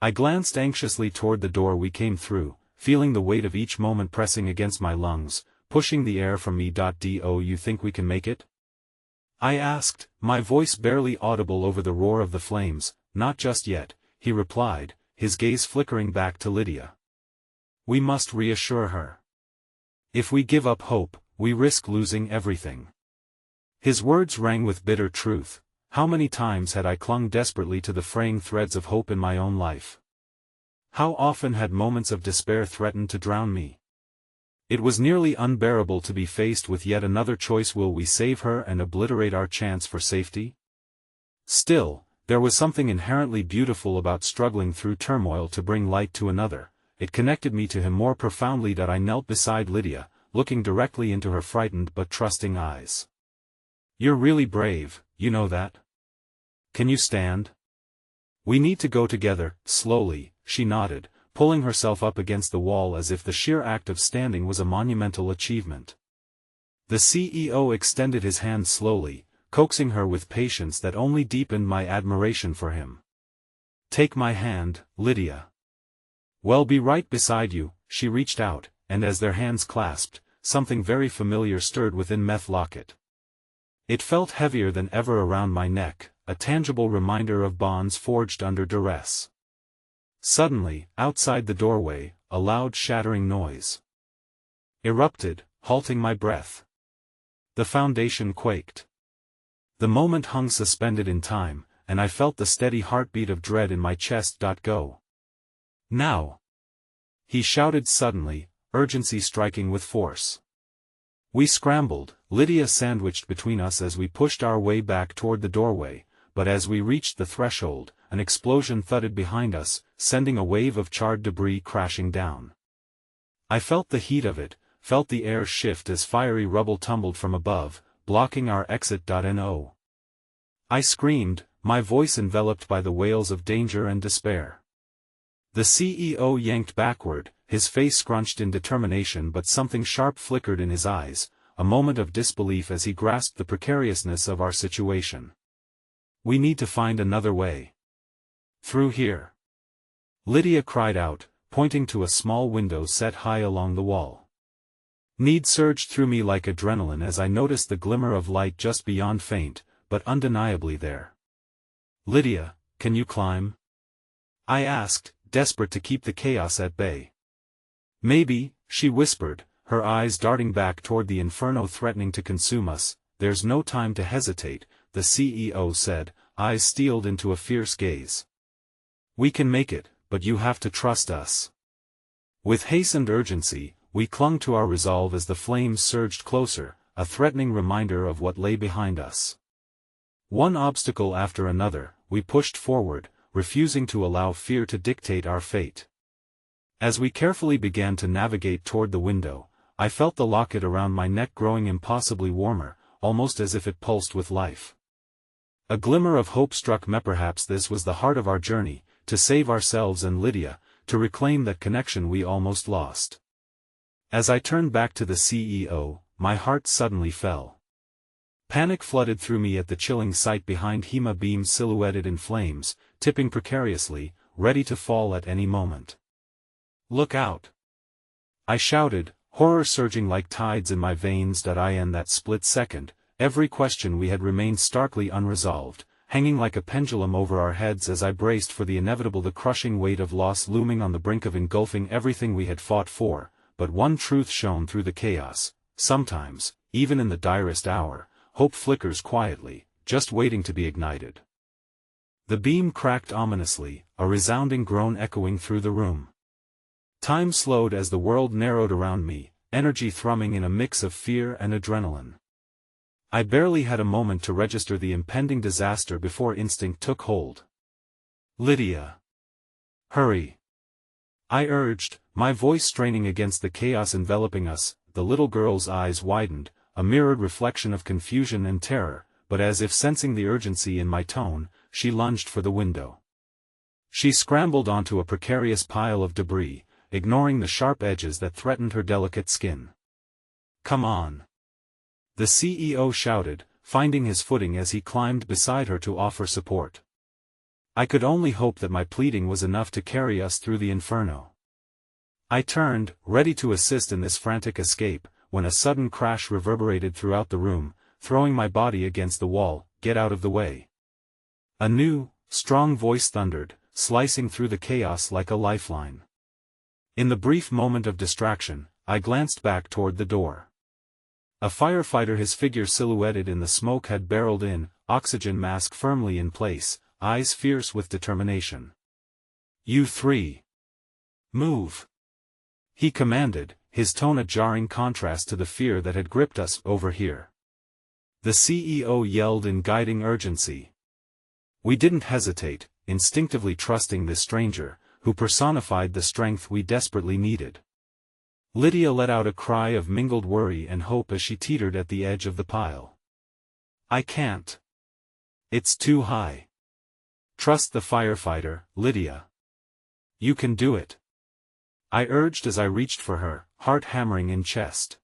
I glanced anxiously toward the door we came through, feeling the weight of each moment pressing against my lungs, pushing the air from me. "Do you think we can make it?" I asked, my voice barely audible over the roar of the flames. "Not just yet," he replied, his gaze flickering back to Lydia. "We must reassure her. If we give up hope, we risk losing everything." His words rang with bitter truth. How many times had I clung desperately to the fraying threads of hope in my own life? How often had moments of despair threatened to drown me? It was nearly unbearable to be faced with yet another choice. Will we save her and obliterate our chance for safety? Still, there was something inherently beautiful about struggling through turmoil to bring light to another. It connected me to him more profoundly. I knelt beside Lydia, looking directly into her frightened but trusting eyes. "You're really brave, you know that? Can you stand? We need to go together." Slowly, she nodded, pulling herself up against the wall as if the sheer act of standing was a monumental achievement. The CEO extended his hand slowly, coaxing her with patience that only deepened my admiration for him. "Take my hand, Lydia. We'll be right beside you." She reached out, and as their hands clasped, something very familiar stirred within Meth Lockett. It felt heavier than ever around my neck, a tangible reminder of bonds forged under duress. Suddenly, outside the doorway, a loud shattering noise erupted, halting my breath. The foundation quaked. The moment hung suspended in time, and I felt the steady heartbeat of dread in my chest. "Go. Now!" he shouted suddenly, urgency striking with force. We scrambled, Lydia sandwiched between us as we pushed our way back toward the doorway, but as we reached the threshold, an explosion thudded behind us, sending a wave of charred debris crashing down. I felt the heat of it, felt the air shift as fiery rubble tumbled from above, blocking our exit. No. I screamed, my voice enveloped by the wails of danger and despair. The CEO yanked backward, his face scrunched in determination, but something sharp flickered in his eyes, a moment of disbelief as he grasped the precariousness of our situation. "We need to find another way. Through here," Lydia cried out, pointing to a small window set high along the wall. Need surged through me like adrenaline as I noticed the glimmer of light just beyond, faint, but undeniably there. "Lydia, can you climb?" I asked, desperate to keep the chaos at bay. "Maybe," she whispered, her eyes darting back toward the inferno threatening to consume us. "There's no time to hesitate," the CEO said, eyes steeled into a fierce gaze. "We can make it, but you have to trust us." With hastened urgency, we clung to our resolve as the flames surged closer, a threatening reminder of what lay behind us. One obstacle after another, we pushed forward, refusing to allow fear to dictate our fate. As we carefully began to navigate toward the window, I felt the locket around my neck growing impossibly warmer, almost as if it pulsed with life. A glimmer of hope struck me. Perhaps this was the heart of our journey, to save ourselves and Lydia, to reclaim that connection we almost lost. As I turned back to the CEO, my heart suddenly fell. Panic flooded through me at the chilling sight behind Hema beams silhouetted in flames, tipping precariously, ready to fall at any moment. "Look out!" I shouted, horror surging like tides in my veins. In that split second, every question we had remained starkly unresolved, hanging like a pendulum over our heads as I braced for the inevitable, the crushing weight of loss looming on the brink of engulfing everything we had fought for. But one truth shone through the chaos: sometimes, even in the direst hour, hope flickers quietly, just waiting to be ignited. The beam cracked ominously, a resounding groan echoing through the room. Time slowed as the world narrowed around me, energy thrumming in a mix of fear and adrenaline. I barely had a moment to register the impending disaster before instinct took hold. "Lydia! Hurry!" I urged, my voice straining against the chaos enveloping us. The little girl's eyes widened, a mirrored reflection of confusion and terror, but as if sensing the urgency in my tone, she lunged for the window. She scrambled onto a precarious pile of debris, ignoring the sharp edges that threatened her delicate skin. "Come on!" the CEO shouted, finding his footing as he climbed beside her to offer support. I could only hope that my pleading was enough to carry us through the inferno. I turned, ready to assist in this frantic escape, when a sudden crash reverberated throughout the room, throwing my body against the wall. "Get out of the way!" A new, strong voice thundered, slicing through the chaos like a lifeline. In the brief moment of distraction, I glanced back toward the door. A firefighter, his figure silhouetted in the smoke, had barreled in, oxygen mask firmly in place, eyes fierce with determination. "You three! Move!" he commanded, his tone a jarring contrast to the fear that had gripped us. "Over here!" the CEO yelled in guiding urgency. We didn't hesitate, instinctively trusting this stranger, who personified the strength we desperately needed. Lydia let out a cry of mingled worry and hope as she teetered at the edge of the pile. "I can't. It's too high." "Trust the firefighter, Lydia. You can do it." I urged as I reached for her, heart hammering in chest.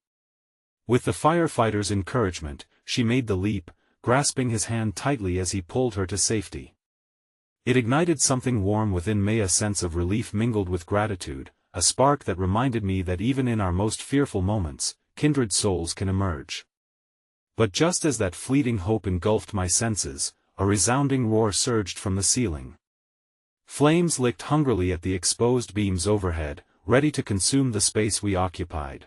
With the firefighter's encouragement, she made the leap, grasping his hand tightly as he pulled her to safety. It ignited something warm within me, a sense of relief mingled with gratitude, a spark that reminded me that even in our most fearful moments, kindred souls can emerge. But just as that fleeting hope engulfed my senses, a resounding roar surged from the ceiling. Flames licked hungrily at the exposed beams overhead, ready to consume the space we occupied.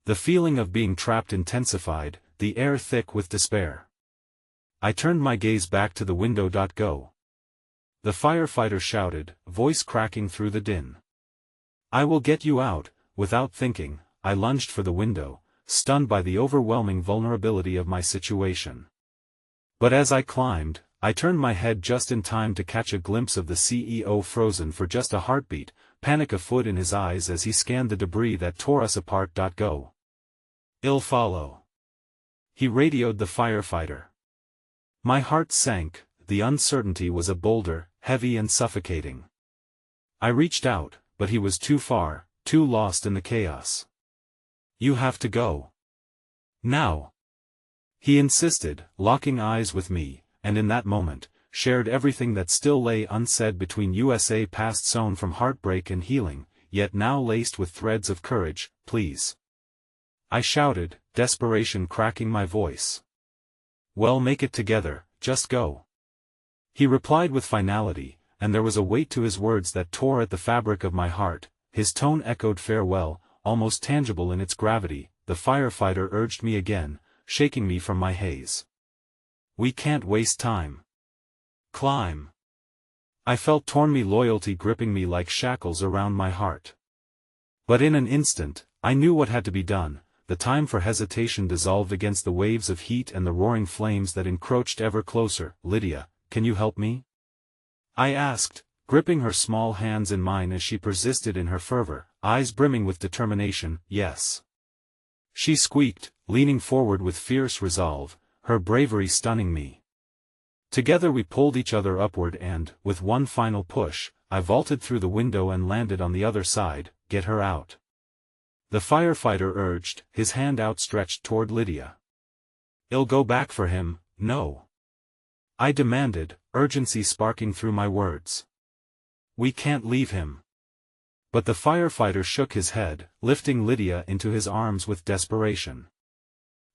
The feeling of being trapped intensified, the air thick with despair. I turned my gaze back to the window. Go. The firefighter shouted, voice cracking through the din. I will get you out. Without thinking, I lunged for the window, stunned by the overwhelming vulnerability of my situation. But as I climbed, I turned my head just in time to catch a glimpse of the CEO frozen for just a heartbeat, panic afoot in his eyes as he scanned the debris that tore us apart. Go. I'll follow. He radioed the firefighter. My heart sank, the uncertainty was a boulder, heavy and suffocating. I reached out, but he was too far, too lost in the chaos. You have to go. Now. He insisted, locking eyes with me, and in that moment, shared everything that still lay unsaid between USA past sown from heartbreak and healing, yet now laced with threads of courage. Please. I shouted, desperation cracking my voice. Well, make it together, just go. He replied with finality, and there was a weight to his words that tore at the fabric of my heart. His tone echoed farewell, almost tangible in its gravity. The firefighter urged me again, shaking me from my haze. We can't waste time. Climb. I felt torn, me loyalty gripping me like shackles around my heart. But in an instant, I knew what had to be done. The time for hesitation dissolved against the waves of heat and the roaring flames that encroached ever closer. Lydia, can you help me? I asked, gripping her small hands in mine as she persisted in her fervor, eyes brimming with determination. Yes. She squeaked, leaning forward with fierce resolve, her bravery stunning me. Together we pulled each other upward and, with one final push, I vaulted through the window and landed on the other side. Get her out. The firefighter urged, his hand outstretched toward Lydia. I'll go back for him. No. I demanded, urgency sparking through my words. We can't leave him. But the firefighter shook his head, lifting Lydia into his arms with desperation.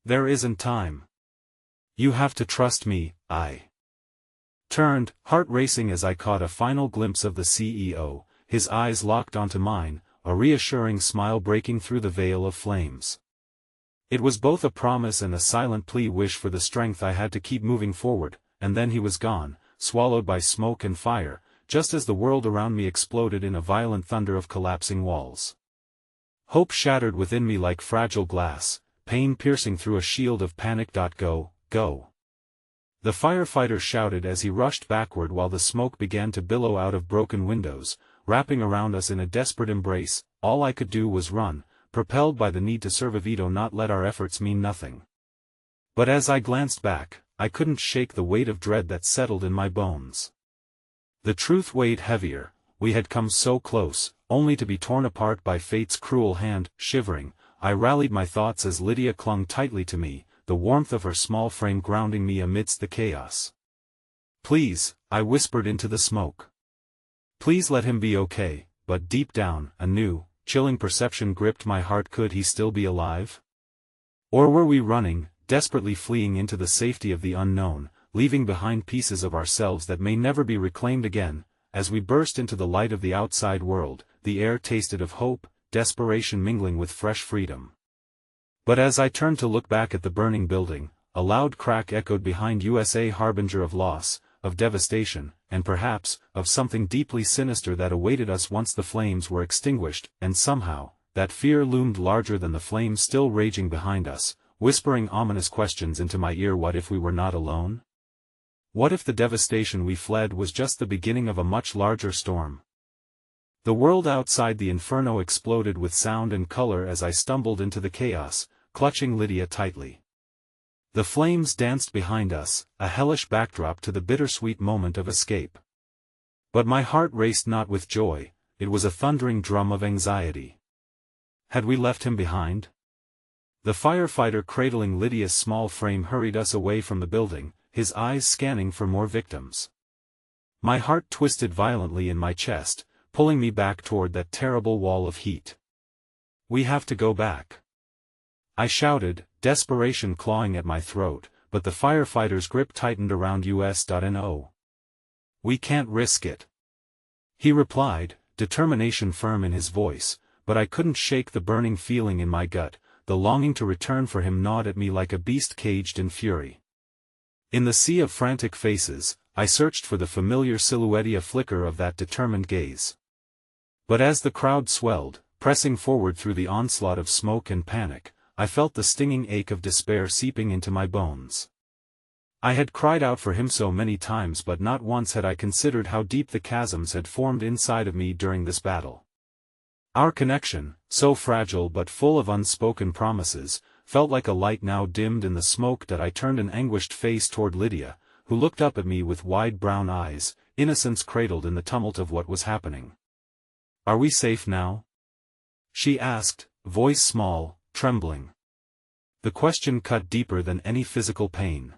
There isn't time. You have to trust me. I turned, heart racing as I caught a final glimpse of the CEO, his eyes locked onto mine, a reassuring smile breaking through the veil of flames. It was both a promise and a silent plea, wish for the strength I had to keep moving forward, and then he was gone, swallowed by smoke and fire, just as the world around me exploded in a violent thunder of collapsing walls. Hope shattered within me like fragile glass, pain piercing through a shield of panic. Go. The firefighter shouted as he rushed backward while the smoke began to billow out of broken windows, wrapping around us in a desperate embrace. All I could do was run, propelled by the need to survive, not let our efforts mean nothing. But as I glanced back, I couldn't shake the weight of dread that settled in my bones. The truth weighed heavier. We had come so close, only to be torn apart by fate's cruel hand. Shivering, I rallied my thoughts as Lydia clung tightly to me, the warmth of her small frame grounding me amidst the chaos. Please, I whispered into the smoke. Please let him be okay. But deep down, a new, chilling perception gripped my heart. Could he still be alive? Or were we running, desperately fleeing into the safety of the unknown, leaving behind pieces of ourselves that may never be reclaimed again? As we burst into the light of the outside world, the air tasted of hope, desperation mingling with fresh freedom. But as I turned to look back at the burning building, a loud crack echoed behind USA, harbinger of loss, of devastation, and perhaps, of something deeply sinister that awaited us once the flames were extinguished. And somehow, that fear loomed larger than the flames still raging behind us, whispering ominous questions into my ear. What if we were not alone? What if the devastation we fled was just the beginning of a much larger storm? The world outside the inferno exploded with sound and color as I stumbled into the chaos, clutching Lydia tightly. The flames danced behind us, a hellish backdrop to the bittersweet moment of escape. But my heart raced not with joy, it was a thundering drum of anxiety. Had we left him behind? The firefighter cradling Lydia's small frame hurried us away from the building, his eyes scanning for more victims. My heart twisted violently in my chest, pulling me back toward that terrible wall of heat. We have to go back, I shouted, desperation clawing at my throat, but the firefighter's grip tightened around us.no. We can't risk it, he replied, determination firm in his voice, but I couldn't shake the burning feeling in my gut. The longing to return for him gnawed at me like a beast caged in fury. In the sea of frantic faces, I searched for the familiar silhouette, a flicker of that determined gaze. But as the crowd swelled, pressing forward through the onslaught of smoke and panic, I felt the stinging ache of despair seeping into my bones. I had cried out for him so many times, but not once had I considered how deep the chasms had formed inside of me during this battle. Our connection, so fragile but full of unspoken promises, felt like a light now dimmed in the smoke. That I turned an anguished face toward Lydia, who looked up at me with wide brown eyes, innocence cradled in the tumult of what was happening. Are we safe now? She asked, voice small, trembling. The question cut deeper than any physical pain.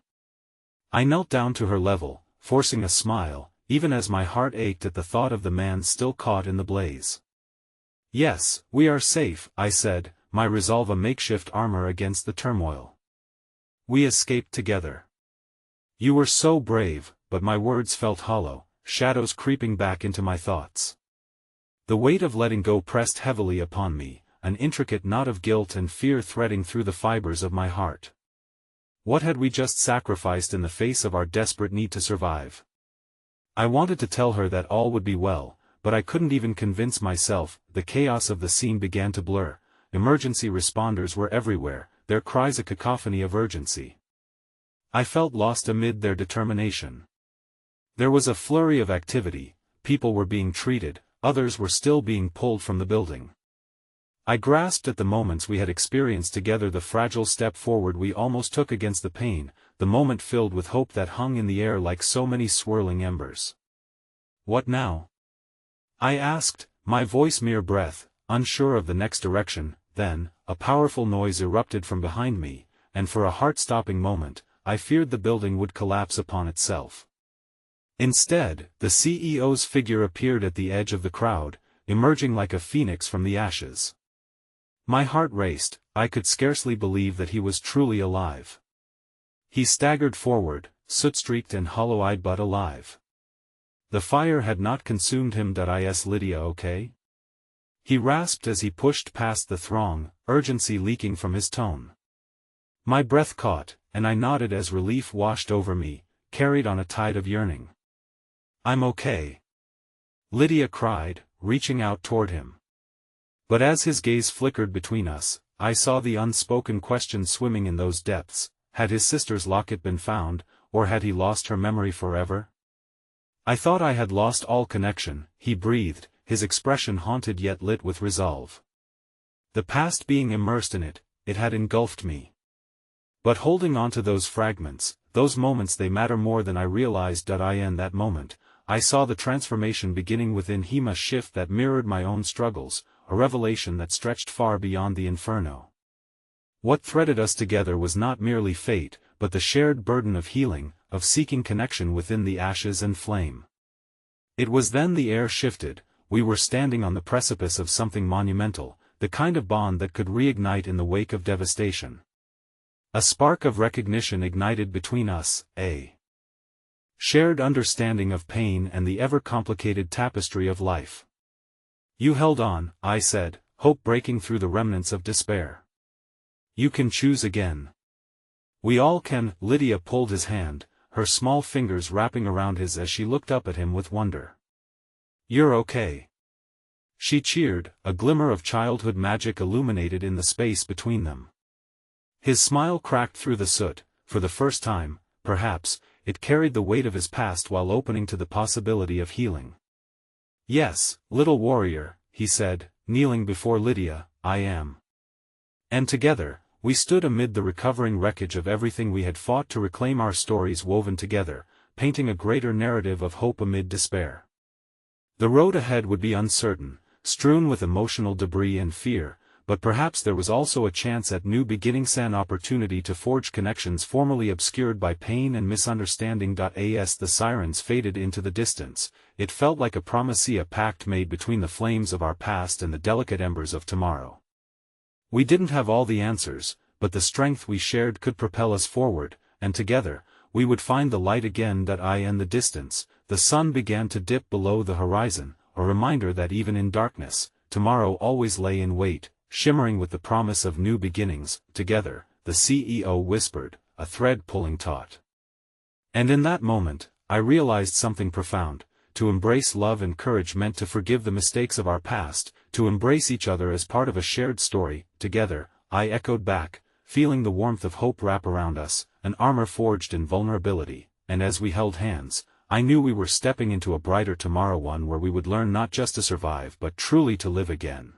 I knelt down to her level, forcing a smile, even as my heart ached at the thought of the man still caught in the blaze. Yes, we are safe, I said, my resolve a makeshift armor against the turmoil. We escaped together. You were so brave, but my words felt hollow, shadows creeping back into my thoughts. The weight of letting go pressed heavily upon me, an intricate knot of guilt and fear threading through the fibers of my heart. What had we just sacrificed in the face of our desperate need to survive? I wanted to tell her that all would be well, but I couldn't even convince myself. The chaos of the scene began to blur. Emergency responders were everywhere, their cries a cacophony of urgency. I felt lost amid their determination. There was a flurry of activity, people were being treated, others were still being pulled from the building. I grasped at the moments we had experienced together, the fragile step forward we almost took against the pain, the moment filled with hope that hung in the air like so many swirling embers. What now? I asked, my voice mere breath, unsure of the next direction. Then, a powerful noise erupted from behind me, and for a heart-stopping moment, I feared the building would collapse upon itself. Instead, the CEO's figure appeared at the edge of the crowd, emerging like a phoenix from the ashes. My heart raced, I could scarcely believe that he was truly alive. He staggered forward, soot-streaked and hollow-eyed but alive. The fire had not consumed him. Is Lydia okay? He rasped as he pushed past the throng, urgency leaking from his tone. My breath caught, and I nodded as relief washed over me, carried on a tide of yearning. I'm okay, Lydia cried, reaching out toward him. But as his gaze flickered between us, I saw the unspoken question swimming in those depths. Had his sister's locket been found, or had he lost her memory forever? I thought I had lost all connection, he breathed, his expression haunted yet lit with resolve. The past being immersed in it, it had engulfed me. But holding on to those fragments, those moments, they matter more than I realized. In that moment, I saw the transformation beginning within him, a shift that mirrored my own struggles, a revelation that stretched far beyond the inferno. What threaded us together was not merely fate, but the shared burden of healing, of seeking connection within the ashes and flame. It was then the air shifted, we were standing on the precipice of something monumental, the kind of bond that could reignite in the wake of devastation. A spark of recognition ignited between us, a shared understanding of pain and the ever-complicated tapestry of life. You held on, I said, hope breaking through the remnants of despair. You can choose again. We all can. Lydia pulled his hand, her small fingers wrapping around his as she looked up at him with wonder. You're okay, she cheered, a glimmer of childhood magic illuminated in the space between them. His smile cracked through the soot. For the first time, perhaps, it carried the weight of his past while opening to the possibility of healing. Yes, little warrior, he said, kneeling before Lydia, I am. And together, we stood amid the recovering wreckage of everything we had fought to reclaim, our stories woven together, painting a greater narrative of hope amid despair. The road ahead would be uncertain, strewn with emotional debris and fear, but perhaps there was also a chance at new beginnings, an opportunity to forge connections formerly obscured by pain and misunderstanding. As the sirens faded into the distance, it felt like a promise, a pact made between the flames of our past and the delicate embers of tomorrow. We didn't have all the answers, but the strength we shared could propel us forward, and together, we would find the light again. In the distance, the sun began to dip below the horizon, a reminder that even in darkness, tomorrow always lay in wait, shimmering with the promise of new beginnings. Together, the CEO whispered, a thread pulling taut. And in that moment, I realized something profound. To embrace love and courage meant to forgive the mistakes of our past, to embrace each other as part of a shared story. Together, I echoed back, feeling the warmth of hope wrap around us, an armor forged in vulnerability, and as we held hands, I knew we were stepping into a brighter tomorrow, one where we would learn not just to survive but truly to live again.